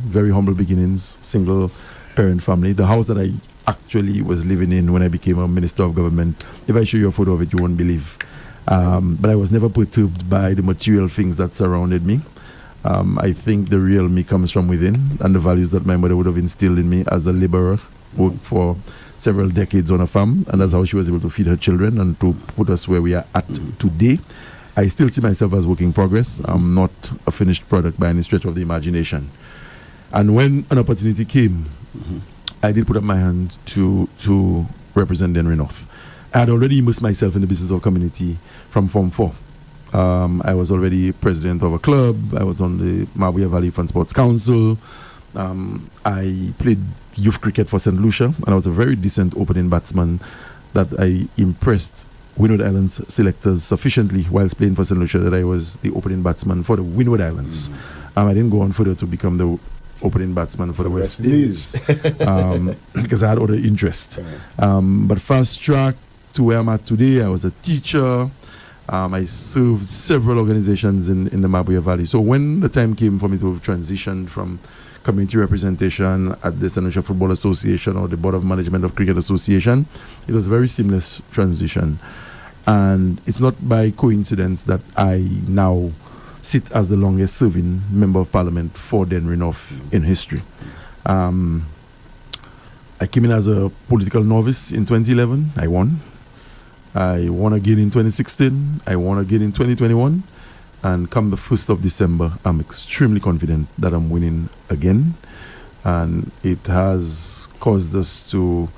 very humble beginnings, single parent family. The house that I actually was living in when I became a minister of government, if I show you a photo of it, you won't believe. But I was never perturbed by the material things that surrounded me. I think the real me comes from within, and the values that my mother would have instilled in me as a laborer, worked for several decades on a farm, and that's how she was able to feed her children and to put us where we are at today. I still see myself as work in progress. I'm not a finished product by any stretch of the imagination. And when an opportunity came, I did put up my hand to represent Denrenoff. I had already immersed myself in the business of community from Form 4. I was already president of a club. I was on the Mabuya Valley Fun Sports Council. I played youth cricket for St. Lucia, and I was a very decent opening batsman that I impressed Windward Islands selectors sufficiently whilst playing for St. Lucia that I was the opening batsman for the Windward Islands. I didn't go on further to become the opening batsman for the West Indies because I had other interests. But fast track to where I'm at today, I was a teacher. I served several organizations in the Mabuya Valley. So when the time came for me to transition from community representation at the St. Lucia Football Association or the Board of Management of Cricket Association, it was a very seamless transition. And it's not by coincidence that I now sit as the longest serving member of parliament for Denrenoff in history. I came in as a political novice in 2011. I won. I won again in 2016. I won again in 2021. And come the 1st of December, I'm extremely confident that I'm winning again. And it has caused us to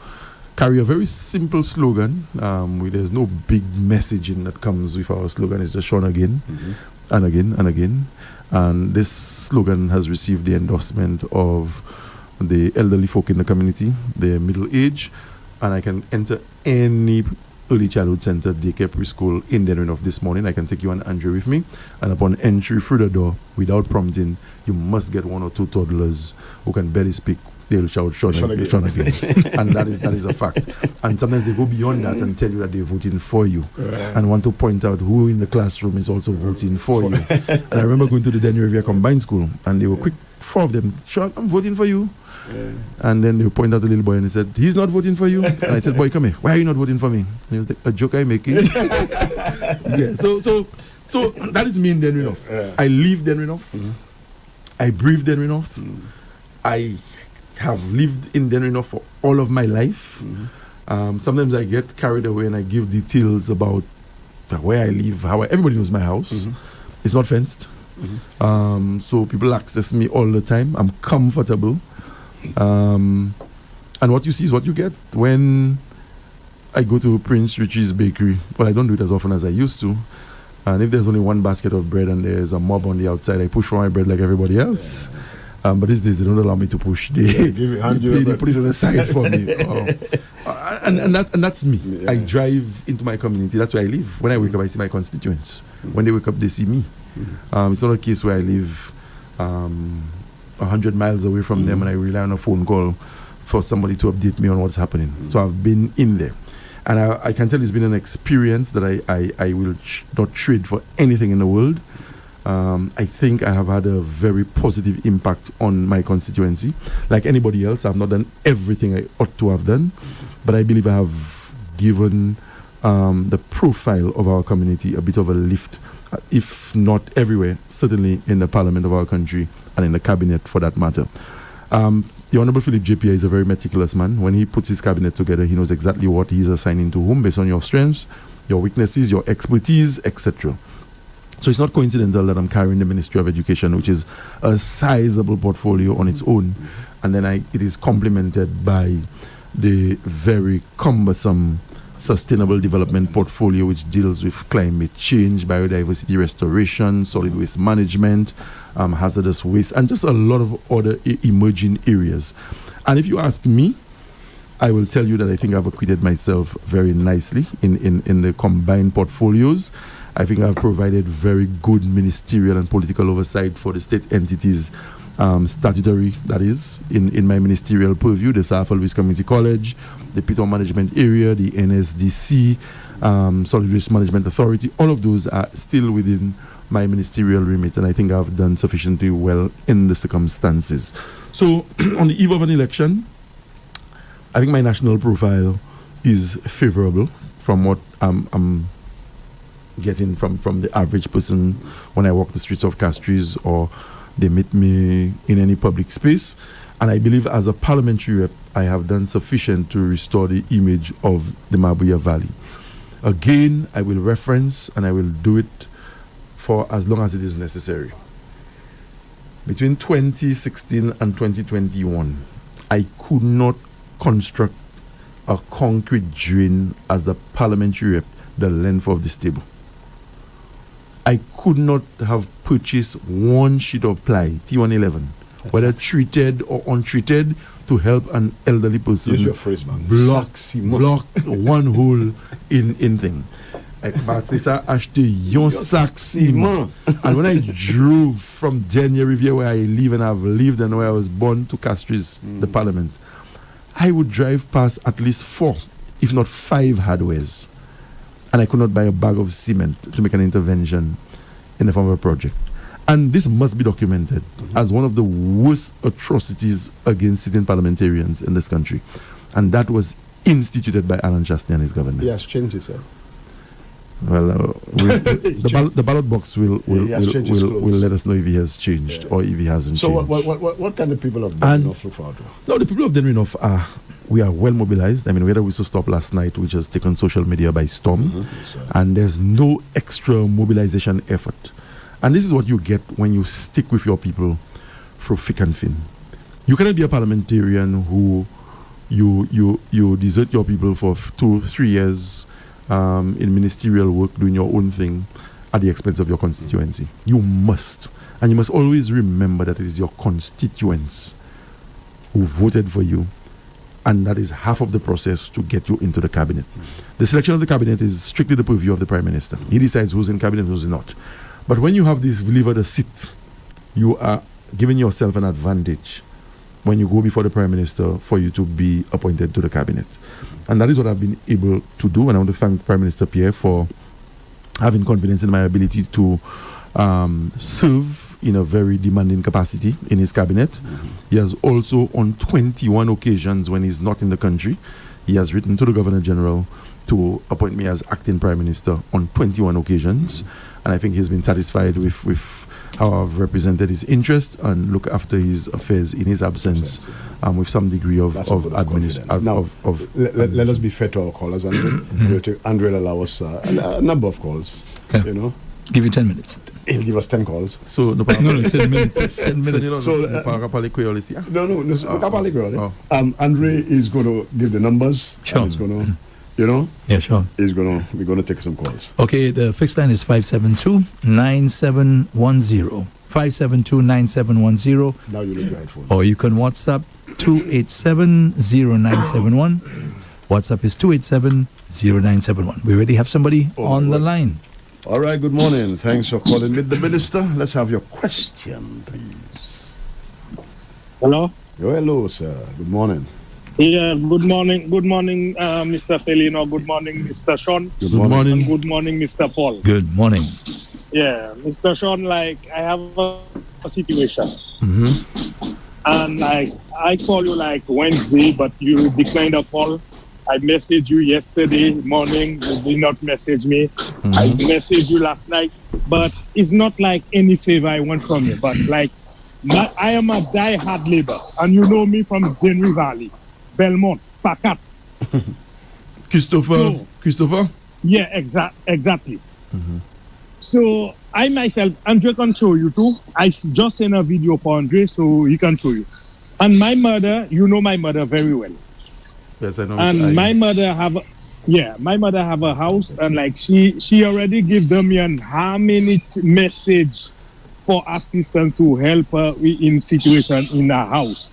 carry a very simple slogan. There's no big messaging that comes with our slogan. It's just shown again and again and again. And this slogan has received the endorsement of the elderly folk in the community, the middle age, and I can enter any early childhood center, daycare, preschool in Denrenoff this morning. I can take you and Andre with me, and upon entry through the door, without prompting, you must get 1 or 2 toddlers who can barely speak. They'll shout, Sean again. And that is a fact. And sometimes they go beyond that and tell you that they're voting for you, and want to point out who in the classroom is also voting for you. And I remember going to the Denny Riviera Combined School, and they were quick, 4 of them, Sean, I'm voting for you. And then they point out the little boy and he said, he's not voting for you. And I said, boy, come here, why are you not voting for me? And he was like, a joke I'm making. So that is me in Denrenoff. I live Denrenoff. I breathe Denrenoff. I have lived in Denrenoff for all of my life. Sometimes I get carried away and I give details about where I live, everybody knows my house. It's not fenced. So people access me all the time. I'm comfortable. And what you see is what you get. When I go to Prince Richie's Bakery, well, I don't do it as often as I used to. And if there's only one basket of bread and there's a mob on the outside, I push for my bread like everybody else. But these days they don't allow me to push. They put it on the side for me. And that's me. I drive into my community. That's where I live. When I wake up, I see my constituents. When they wake up, they see me. It's not a case where I live 100 miles away from them and I rely on a phone call for somebody to update me on what's happening. So I've been in there. And I can tell it's been an experience that I will not trade for anything in the world. I think I have had a very positive impact on my constituency. Like anybody else, I've not done everything I ought to have done, but I believe I have given the profile of our community a bit of a lift if not everywhere, certainly in the parliament of our country and in the cabinet for that matter. The Honorable Philip J. Pierre is a very meticulous man. When he puts his cabinet together, he knows exactly what he is assigning to whom based on your strengths, your weaknesses, your expertise, etc. So it's not coincidental that I'm carrying the Ministry of Education, which is a sizable portfolio on its own, and then it is complemented by the very cumbersome sustainable development portfolio, which deals with climate change, biodiversity restoration, solid waste management, hazardous waste, and just a lot of other emerging areas. And if you ask me, I will tell you that I think I've acquitted myself very nicely in the combined portfolios. I think I've provided very good ministerial and political oversight for the state entities, statutory, that is, in my ministerial purview, the South Always Community College, the Pitton Management Area, the NSDC, Solid Waste Management Authority. All of those are still within my ministerial remit, and I think I've done sufficiently well in the circumstances. So, on the eve of an election, I think my national profile is favorable from what I'm getting from the average person when I walk the streets of Castries or they meet me in any public space. And I believe as a parliamentary rep, I have done sufficient to restore the image of the Mabuya Valley. Again, I will reference and I will do it for as long as it is necessary. Between 2016 and 2021, I could not construct a concrete drain as the parliamentary rep the length of this table. I could not have purchased one sheet of ply, T111, whether treated or untreated, to help an elderly person. Use your phrase, man. block one hole in thing. Patricia acheté yon sac ciment. And when I drove from Denier Rivière, where I live and I've lived and where I was born, to Castries, the parliament, I would drive past at least 4, if not 5 hardwares. And I could not buy a bag of cement to make an intervention in the form of a project. And this must be documented as one of the worst atrocities against sitting parliamentarians in this country. And that was instituted by Alan Chastney and his government. He has changed himself. Well, the ballot box will let us know if he has changed or if he hasn't so changed. What kind of people have done enough look forward to? No, the people of Denrinoff we are well mobilized. I mean, we had a whistle stop last night, which has taken social media by storm, and there's no extra mobilization effort. And this is what you get when you stick with your people through thick and thin. You cannot be a parliamentarian who you desert your people for 2-3 years in ministerial work, doing your own thing at the expense of your constituency. You must. And you must always remember that it is your constituents who voted for you, and that is half of the process to get you into the cabinet. The selection of the cabinet is strictly the purview of the Prime Minister. He decides who's in cabinet and who's not. But when you have this delivered a seat, you are giving yourself an advantage when you go before the Prime Minister for you to be appointed to the cabinet. And that is what I've been able to do. And I want to thank Prime Minister Pierre for having confidence in my ability to serve in a very demanding capacity in his cabinet. He has also, on 21 occasions when he's not in the country, he has written to the Governor General to appoint me as acting Prime Minister on 21 occasions. And I think he's been satisfied with how I've represented his interest and look after his affairs in his absence, with some degree of administration. Now, let us be fair to our callers, Andre. Andre will allow us a number of calls. Okay. You know, give you 10 minutes. He'll give us 10 calls. So no, 10 minutes. 10 minutes. Andre is going to give the numbers. Sure. He's going to, you know. Yeah, sure. We're going to take some calls. Okay, the fixed line is 572-9710. 572-9710. Now you look your headphone. Or you can WhatsApp 287-0971. WhatsApp is 287-0971. We already have somebody on the line. All right, good morning. Thanks for calling with the minister. Let's have your question, please. Hello? Hello, sir. Good morning. Yeah, good morning. Good morning, Mr. Felino. Good morning, Mr. Sean. Good morning. And good morning, Mr. Paul. Good morning. Yeah, Mr. Sean, I have a situation. And I call you Wednesday, but you declined a call. I messaged you yesterday morning. You did not message me. I messaged you last night. But it's not like any favor I want from you. But like, I am a die-hard labor. And you know me from Denry Valley, Belmont, Pacat. Christopher? Yeah, exactly. So I myself, Andre can show you too. I just sent a video for Andre so he can show you. And my mother, you know my mother very well. Yes, I know. And my mother have a house, and like she already give them an how many message for assistance to help her in situation in her house.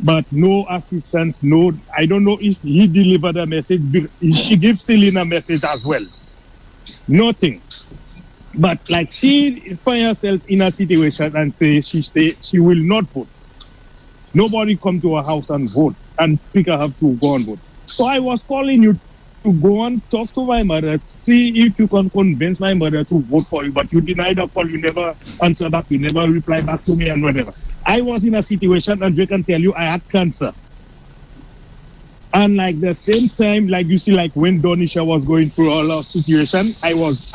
But no assistance, no. I don't know if he delivered a message. She gives Celine a message as well. Nothing. But like she find herself in a situation and say she will not vote. Nobody come to her house and vote and pick her up to go and vote. So I was calling you to go and talk to my mother, see if you can convince my mother to vote for you. But you denied the call, you never answer back, you never reply back to me and whatever. I was in a situation, and I can tell you, I had cancer. And like the same time, like you see, like when Donisha was going through all our situation, I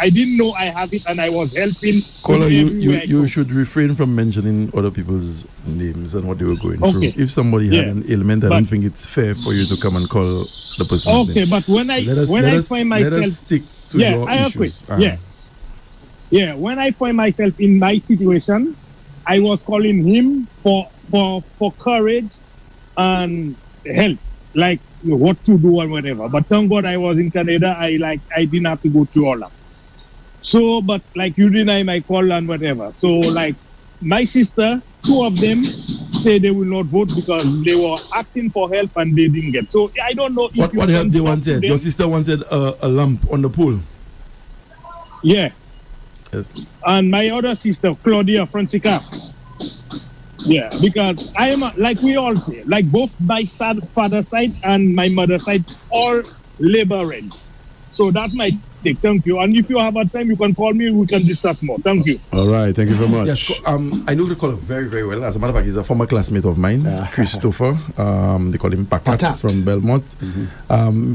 didn't know I have it, and I was helping. Caller, you should refrain from mentioning other people's names and what they were going through. If somebody had an ailment, I don't think it's fair for you to come and call the person's name. But when I find myself, let us stick to your issues. When I find myself in my situation, I was calling him for courage and help. Like what to do or whatever. But thank God I was in Canada. I didn't have to go through all that. So, but like you deny my call and whatever. So like my sister, two of them say they will not vote because they were asking for help and they didn't get. So I don't know if what help they wanted. Your sister wanted a lamp on the pole. Yeah. Yes. And my other sister, Claudia Francisca. Yeah, because I am, like we all say, like both my father's side and my mother's side, all laboring. So that's my take. Thank you. And if you have a time, you can call me. We can discuss more. Thank you. All right. Thank you very much. Yes, I know the caller very, very well. As a matter of fact, he's a former classmate of mine, Christopher. They call him Pacat from Belmont.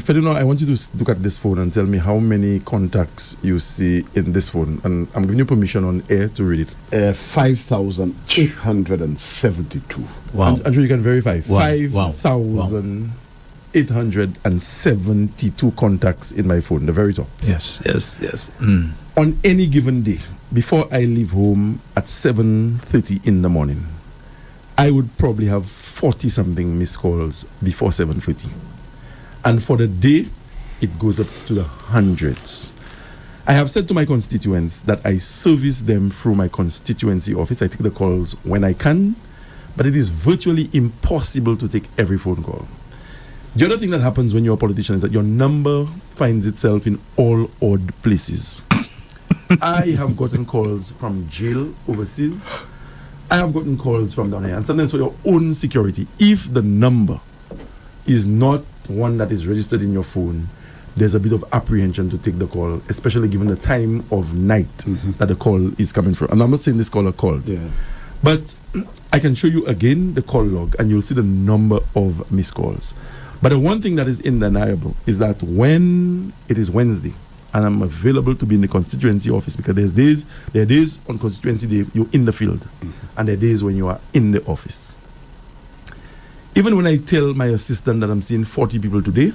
Ferdinand, I want you to look at this phone and tell me how many contacts you see in this phone. And I'm giving you permission on air to read it. 5,872. Wow. Andrew, you can verify. Wow. 5,872 contacts in my phone, the very top. Yes. On any given day, before I leave home at 7:30 in the morning, I would probably have 40-something missed calls before 7:30. And for the day, it goes up to the hundreds. I have said to my constituents that I service them through my constituency office. I take the calls when I can, but it is virtually impossible to take every phone call. The other thing that happens when you're a politician is that your number finds itself in all odd places. I have gotten calls from jail overseas. I have gotten calls from down here. And sometimes for your own security, if the number is not one that is registered in your phone, there's a bit of apprehension to take the call, especially given the time of night that the call is coming from. And I'm not saying this caller called. Yeah. But I can show you again the call log and you'll see the number of missed calls. But the one thing that is undeniable is that when it is Wednesday and I'm available to be in the constituency office, because there are days on constituency day you're in the field, and there are days when you are in the office. Even when I tell my assistant that I'm seeing 40 people today,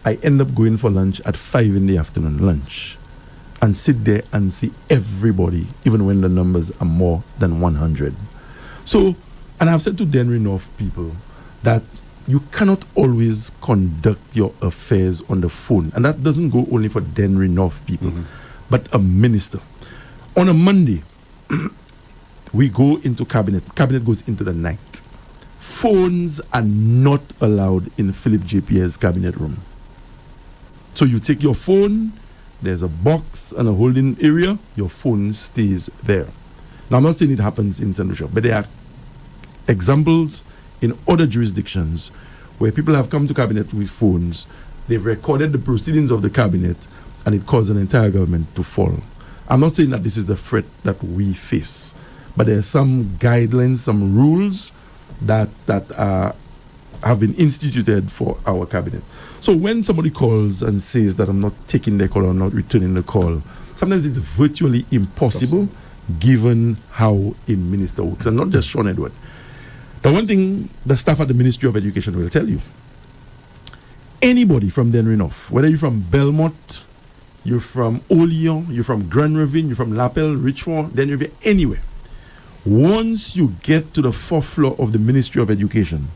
I end up going for lunch at 5 in the afternoon, lunch, and sit there and see everybody, even when the numbers are more than 100. So, and I've said to Denry North people that you cannot always conduct your affairs on the phone. And that doesn't go only for Denry North people, but a minister. On a Monday, we go into cabinet. Cabinet goes into the night. Phones are not allowed in Philip J. Pierre's cabinet room. So you take your phone, there's a box and a holding area, your phone stays there. Now, I'm not saying it happens in St. Lucia, but there are examples in other jurisdictions where people have come to cabinet with phones, they've recorded the proceedings of the cabinet, and it caused an entire government to fall. I'm not saying that this is the threat that we face, but there are some guidelines, some rules that have been instituted for our cabinet. So when somebody calls and says that I'm not taking their call or I'm not returning the call, sometimes it's virtually impossible given how a minister works, and not just Sean Edward. The one thing the staff at the Ministry of Education will tell you, anybody from Denry North, whether you're from Belmont, you're from Oleon, you're from Grand Ravine, you're from Lapel, Richmond, Denry, anywhere, once you get to the fourth floor of the Ministry of Education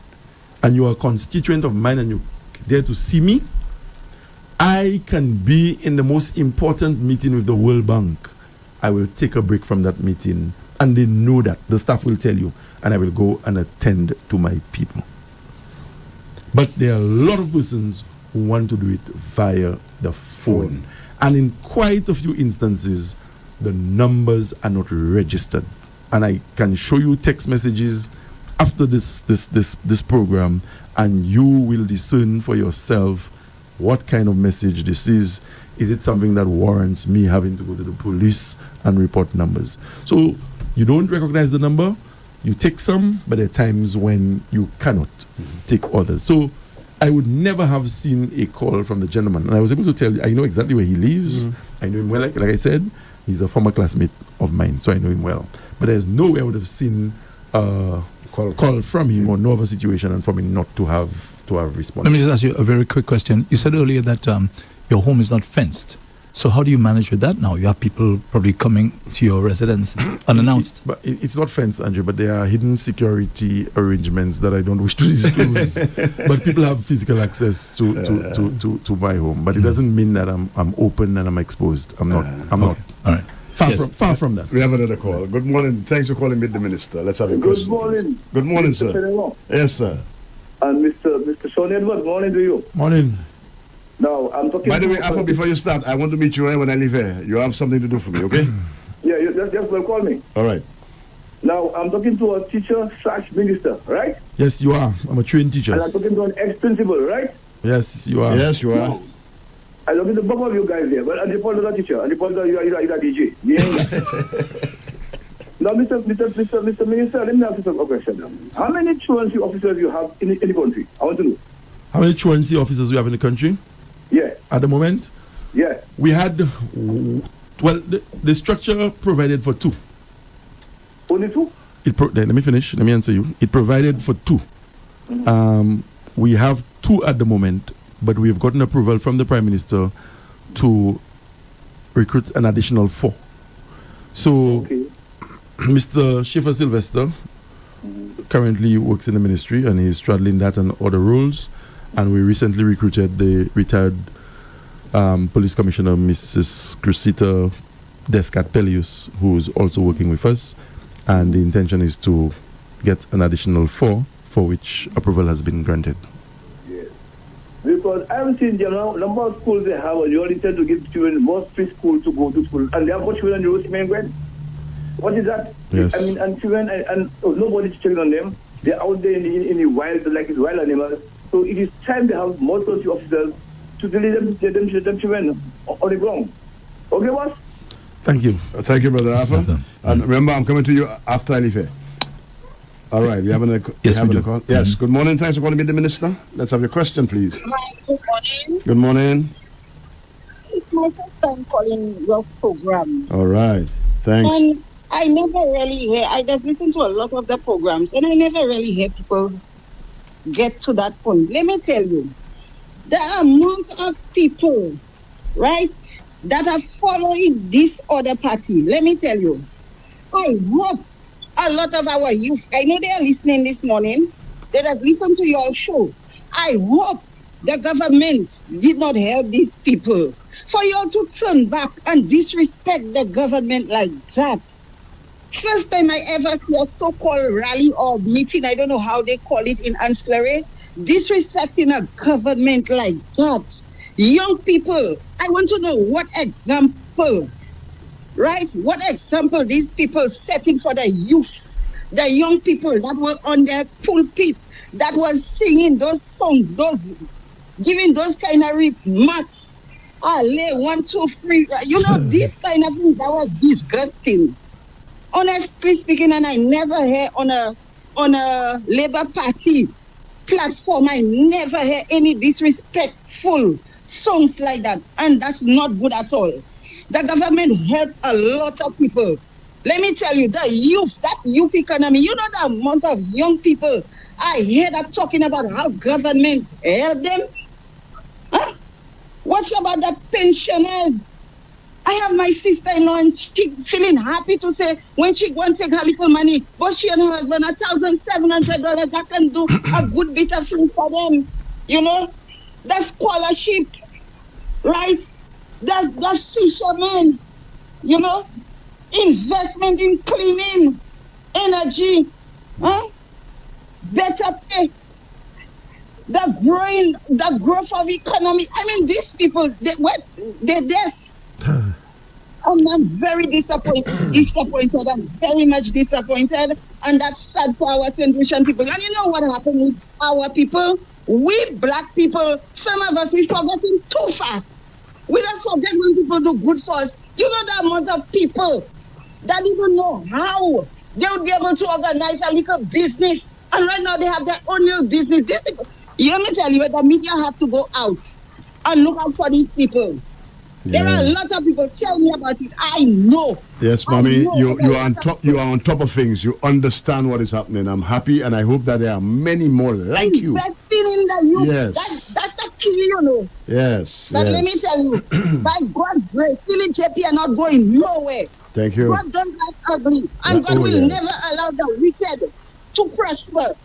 and you are a constituent of mine and you're there to see me, I can be in the most important meeting with the World Bank. I will take a break from that meeting, and they know that. The staff will tell you, and I will go and attend to my people. But there are a lot of persons who want to do it via the phone. And in quite a few instances, the numbers are not registered. And I can show you text messages after this program, and you will discern for yourself what kind of message this is. Is it something that warrants me having to go to the police and report numbers? So you don't recognize the number, you take some, but there are times when you cannot take others. So I would never have seen a call from the gentleman. And I was able to tell you, I know exactly where he lives. I know him well. Like I said, he's a former classmate of mine, so I know him well. But there's no way I would have seen a call from him or know of a situation and for me not to have responded. Let me just ask you a very quick question. You said earlier that your home is not fenced. So how do you manage with that now? You have people probably coming to your residence unannounced. But it's not fenced, Andrew, but there are hidden security arrangements that I don't wish to disclose. But people have physical access to my home. But it doesn't mean that I'm open and I'm exposed. I'm not. All right. Far from that. We have another call. Good morning. Thanks for calling Meet the Minister. Let's have your question. Good morning. Please. Good morning, Mr. sir. Senator. Yes, sir. And Mr. Sean Edward, morning to you. Morning. Now, I'm talking... By the way, Alpha, before you start, I want to meet you when I leave here. You have something to do for me, okay? Yeah, you just will call me. All right. Now, I'm talking to a teacher/minister, right? Yes, you are. I'm a trained teacher. And I'm talking to an ex-principal, right? Yes, you are. Yes, you are. I'm talking to both of you guys there, but and the political teacher, and the political, you are a DJ. Now, Mr. Minister, let me ask you a question now. How many truancy officers you have in the country? I want to know. How many truancy officers we have in the country? Yeah. At the moment? Yeah. We had, the structure provided for 2. Only 2? Let me finish. Let me answer you. It provided for 2. We have 2 at the moment, but we have gotten approval from the Prime Minister to recruit an additional 4. So, Mr. Schiffer Sylvester currently works in the ministry and he's straddling that and other roles. And we recently recruited the retired Police Commissioner, Mrs. Crucita Descat-Pelius, who's also working with us. And the intention is to get an additional 4, for which approval has been granted. Yes. Because I've seen the number of schools they have, and you only tend to give children more free school to go to school. And they have got children in the Rosemary Grant. What is that? Yes. I mean, and children, and nobody's checking on them. They're out there in the wild, like it's wild animals. So it is time to have more security officers to deliver them children on the ground. Okay, boss? Thank you. Thank you, Brother Alpha. And remember, I'm coming to you after I leave here. All right, we have a call. Yes, good morning. Thanks for calling me, the Minister. Let's have your question, please. Good morning. Good morning. It's my first time calling your program. All right, thanks. And I never really hear, I just listen to a lot of the programs, and I never really hear people get to that point. Let me tell you, the amount of people, right, that are following this other party, let me tell you, I hope a lot of our youth, I know they are listening this morning, they just listen to your show. I hope the government did not help these people. For you to turn back and disrespect the government like that. First time I ever see a so-called rally or meeting, I don't know how they call it in ancillary, disrespecting a government like that. Young people, I want to know what example, right? What example these people setting for the youth, the young people that were on their pulpit, that was singing those songs, those giving those kind of remarks. Ale, 1, 2, 3. You know, this kind of thing that was disgusting. Honestly speaking, and I never hear on a Labour Party platform, I never hear any disrespectful songs like that. And that's not good at all. The government helped a lot of people. Let me tell you, the youth, that youth economy, you know the amount of young people I hear that talking about how government help them? Huh? What's about the pensioners? I have my sister-in-law and she feeling happy to say when she go and take her little money, but she and her husband $1,700, that can do a good bit of things for them. You know, the scholarship, right? The fishermen, you know, investment in cleaning, energy, huh? Better pay. The growth of economy. I mean, these people, they're deaf. I'm very disappointed. I'm very much disappointed. And that's sad for our St. Lucian people. And you know what happened with our people? We black people, some of us, we forgetting too fast. We don't forget when people do good for us. You know the amount of people that even know how they would be able to organize a little business. And right now they have their own little business. Let me tell you, the media have to go out and look out for these people. Yeah. There are a lot of people tell me about it. I know. Yes, mommy, you are on top. You are on top of things. You understand what is happening. I'm happy, and I hope that there are many more like you. Investing in the youth. Yes, that's the key, you know. Yes. But let me tell you, by God's grace, Philip JP are not going nowhere. Thank you. God don't like ugly, and God will never allow the wicked to prosper.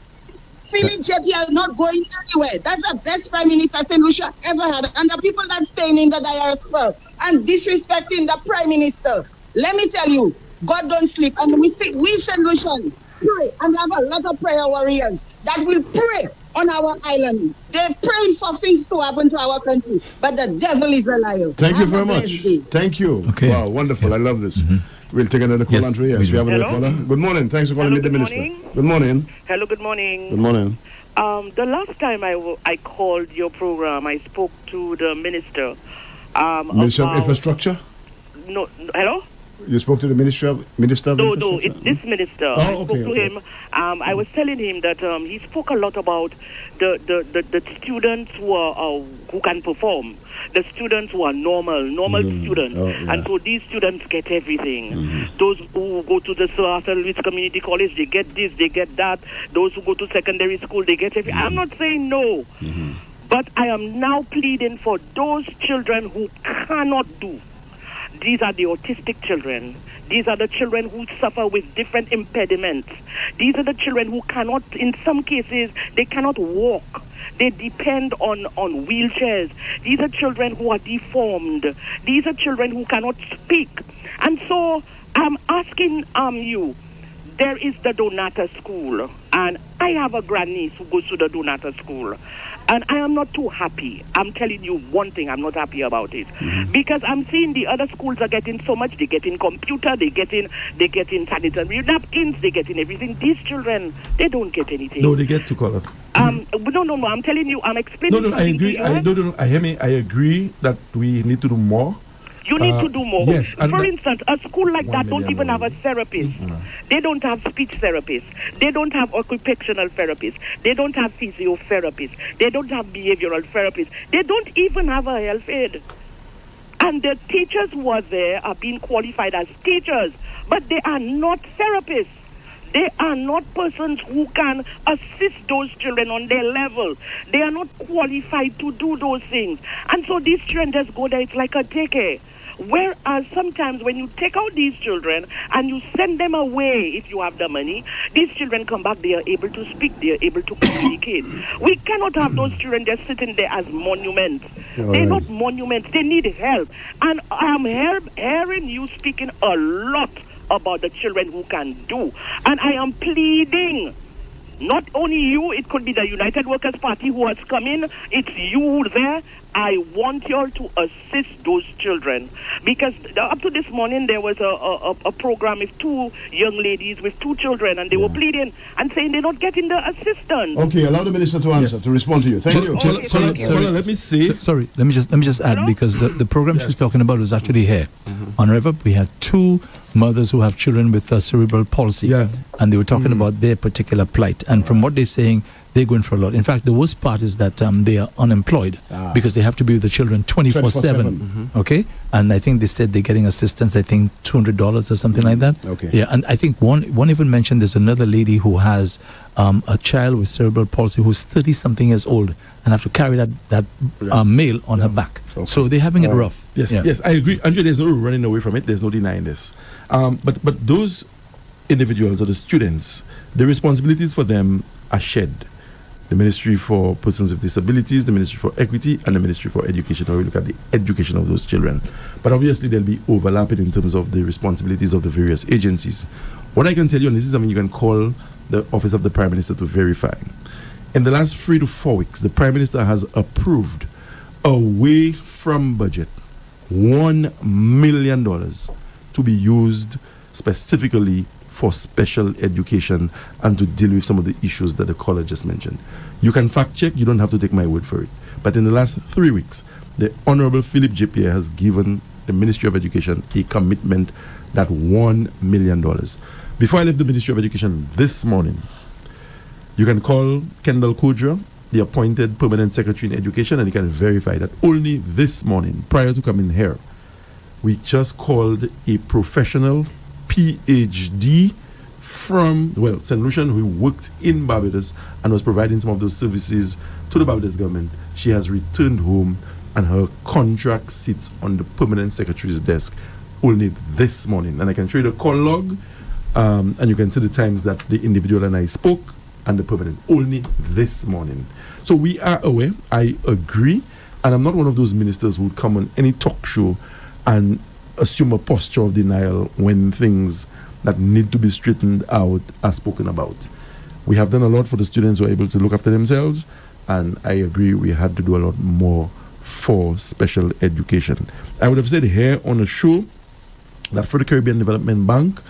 Philip JP are not going anywhere. That's the best Prime Minister St. Lucia ever had. And the people that staying in the diaspora and disrespecting the Prime Minister, let me tell you, God don't sleep. And we St. Lucian pray, and have a lot of prayer warriors that will pray on our island. They're praying for things to happen to our country, but the devil is a liar. Thank you very much. Thank you. Okay. Wow, wonderful. I love this. We'll take another call, Andrea. Yes, we have another caller. Good morning. Thanks for calling me, the minister. Good morning. Hello, good morning. Good morning. The last time I called your program, I spoke to the minister. Minister of Infrastructure? No, hello? You spoke to the minister of Infrastructure? No, it's this minister. I spoke to him. I was telling him that he spoke a lot about the students who can perform. The students who are normal students. And so these students get everything. Those who go to the Sir Arthur Lewis Community College, they get this, they get that. Those who go to secondary school, they get everything. I'm not saying no. But I am now pleading for those children who cannot do. These are the autistic children. These are the children who suffer with different impediments. These are the children who cannot, in some cases, they cannot walk. They depend on wheelchairs. These are children who are deformed. These are children who cannot speak. And so I'm asking you, there is the Donata School, and I have a grandniece who goes to the Donata School. And I am not too happy. I'm telling you one thing, I'm not happy about it. Because I'm seeing the other schools are getting so much. They get in computer, they get in sanitary napkins, they get in everything. These children, they don't get anything. No, they get to color. No, I'm telling you, I'm explaining. I agree. I agree that we need to do more. You need to do more. Yes. For instance, a school like that don't even have a therapist. They don't have speech therapists. They don't have occupational therapists. They don't have physiotherapists. They don't have behavioral therapists. They don't even have a health aide. And the teachers who are there are being qualified as teachers, but they are not therapists. They are not persons who can assist those children on their level. They are not qualified to do those things. And so these children just go there, it's like a daycare. Whereas sometimes when you take out these children and you send them away, if you have the money, these children come back, they are able to speak, they are able to communicate. We cannot have those children just sitting there as monuments. They're not monuments, they need help. And I'm hearing you speaking a lot about the children who can do. And I am pleading, not only you, it could be the United Workers' Party who has come in, it's you there. I want you all to assist those children. Because up to this morning, there was a program with two young ladies with two children, and they were pleading and saying they're not getting the assistance. Okay, allow the minister to answer, to respond to you. Thank you. Let me say. Sorry, let me just add, because the program she's talking about was actually here. On Rev-Up, we had two mothers who have children with cerebral palsy, and they were talking about their particular plight. And from what they're saying, they're going for a lot. In fact, the worst part is that they are unemployed because they have to be with the children 24/7. Okay, and I think they said they're getting assistance. I think $200 or something like that. Okay. Yeah, and I think one even mentioned there's another lady who has a child with cerebral palsy who's 30-something years old and have to carry that mail on her back. Okay. So they're having it rough. Yes, Yeah. yes, I agree. Andre, there's no running away from it. There's no denying this. But those individuals or the students, the responsibilities for them are shared. The Ministry for Persons with Disabilities, the Ministry for Equity, and the Ministry for Education, where we look at the education of those children. But obviously, there'll be overlapping in terms of the responsibilities of the various agencies. What I can tell you, and this is something you can call the Office of the Prime Minister to verify. In the last 3 to 4 weeks, the Prime Minister has approved away from budget $1 million to be used specifically for special education and to deal with some of the issues that the caller just mentioned. You can fact check, you don't have to take my word for it. But in the last 3 weeks, the Honorable Philip J. Pierre has given the Ministry of Education a commitment that $1 million. Before I left the Ministry of Education this morning, you can call Kendall Kodra, the appointed Permanent Secretary in Education, and you can verify that only this morning, prior to coming here, we just called a professional PhD from, St. Lucian, who worked in Barbados and was providing some of those services to the Barbados government. She has returned home and her contract sits on the Permanent Secretary's desk only this morning. And I can show you the call log and you can see the times that the individual and I spoke and the permanent only this morning. So we are aware, I agree, and I'm not one of those ministers who would come on any talk show and assume a posture of denial when things that need to be straightened out are spoken about. We have done a lot for the students who are able to look after themselves, and I agree we had to do a lot more for special education. I would have said here on the show that for the Caribbean Development Bank,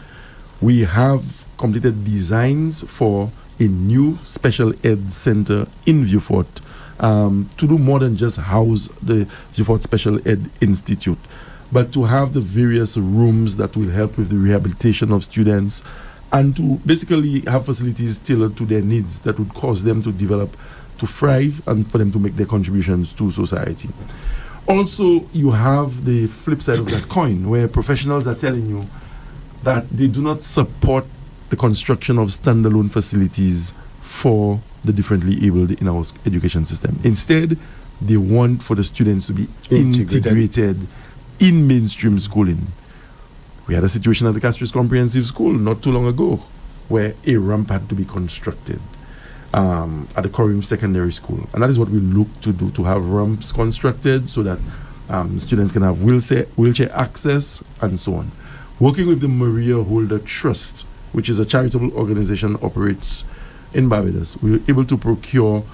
we have completed designs for a new special ed center in Vieux-Fort to do more than just house the Vieux-Fort Special Ed Institute, but to have the various rooms that will help with the rehabilitation of students and to basically have facilities tailored to their needs that would cause them to develop, to thrive, and for them to make their contributions to society. Also, you have the flip side of that coin, where professionals are telling you that they do not support the construction of standalone facilities for the differently abled in our education system. Instead, they want for the students to be integrated in mainstream schooling. We had a situation at the Castries Comprehensive School not too long ago where a ramp had to be constructed at the Corim Secondary School. And that is what we look to do, to have ramps constructed so that students can have wheelchair access and so on. Working with the Maria Holder Trust, which is a charitable organization operates in Barbados, we were able to procure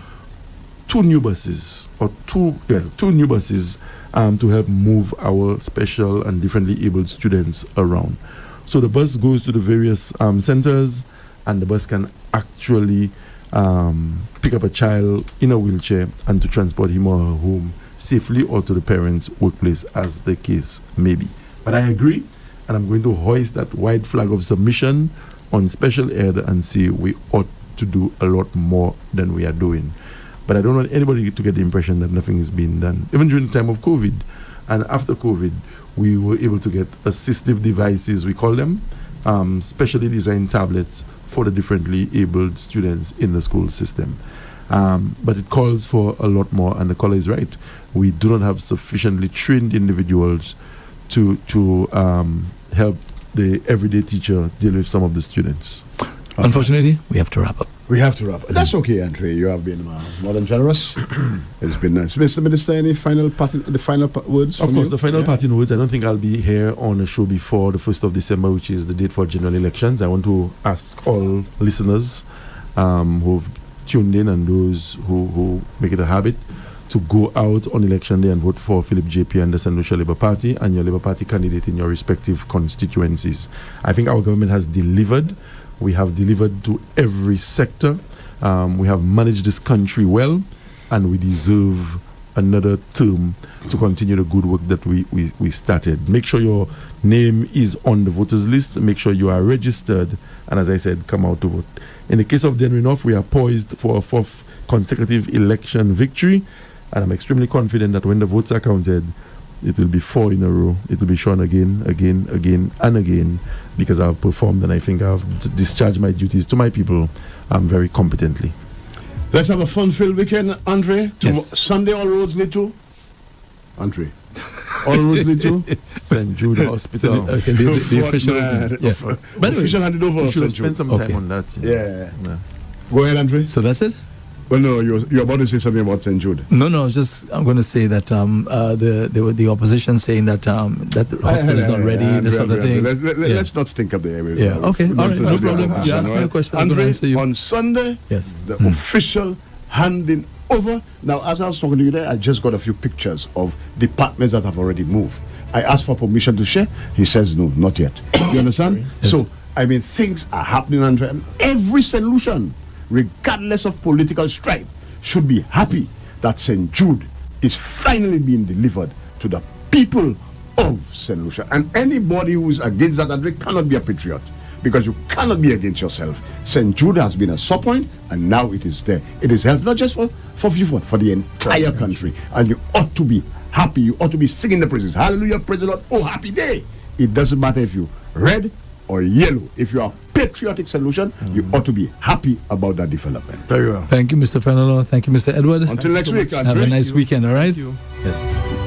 two new buses to help move our special and differently abled students around. So the bus goes to the various centers, and the bus can actually pick up a child in a wheelchair and to transport him or her home safely or to the parents' workplace, as the case may be. But I agree, and I'm going to hoist that white flag of submission on special ed and say we ought to do a lot more than we are doing. But I don't want anybody to get the impression that nothing is being done. Even during the time of COVID and after COVID, we were able to get assistive devices, we call them, specially designed tablets for the differently abled students in the school system. But it calls for a lot more, and the caller is right. We do not have sufficiently trained individuals to help the everyday teacher deal with some of the students. Unfortunately, we have to wrap up. We have to wrap. That's okay, Andre. You have been more than generous. It's been nice. Mr. Minister, any final words? Of course, the final parting words. I don't think I'll be here on a show before the 1st of December, which is the date for general elections. I want to ask all listeners who've tuned in and those who make it a habit to go out on election day and vote for Philip JP and the St. Lucia Labour Party and your Labour Party candidate in your respective constituencies. I think our government has delivered. We have delivered to every sector. We have managed this country well, and we deserve another term to continue the good work that we started. Make sure your name is on the voters list. Make sure you are registered. And as I said, come out to vote. In the case of Denrinoff, we are poised for a 4th consecutive election victory. And I'm extremely confident that when the votes are counted, it will be 4 in a row. It will be shown again, and again, because I've performed and I think I've discharged my duties to my people very competently. Let's have a fun-filled weekend, Andre. Yes. Sunday, all roads lead to? Andre. All roads lead to? St. Jude Hospital. Okay, the official. By the way, official handed over. We should St. spend Jude. some time Okay. on that. Yeah. Go ahead, Andre. So that's it? Well, no, you're about to say something about St. Jude. No, I'm going to say that the opposition saying that that the hospital is not ready, this other thing. Let's not stink up the airways. Yeah, okay, all right, no problem. You ask me a question, I'm going to Andre, answer you. on Sunday, Yes. the official handing over. Now, as I was talking to you there, I just got a few pictures of departments that have already moved. I asked for permission to share. He says, no, not yet. You understand? Yes. So, I mean, things are happening, Andre. And every solution, regardless of political stripe, should be happy that St. Jude is finally being delivered to the people of St. Lucia. And anybody who is against that, Andre, cannot be a patriot, because you cannot be against yourself. St. Jude has been a sore point, and now it is there. It is health, not just for Viewfort, for the entire country. And you ought to be happy. You ought to be singing the praises. Hallelujah, praise the Lord. Oh, happy day. It doesn't matter if you red or yellow. If you are patriotic solution, you ought to be happy about that development. Very well. Thank you, Mr. Fenelon. Thank you, Mr. Edward. Until next week, Have a Andre. nice weekend, all right? Thank you. Yes.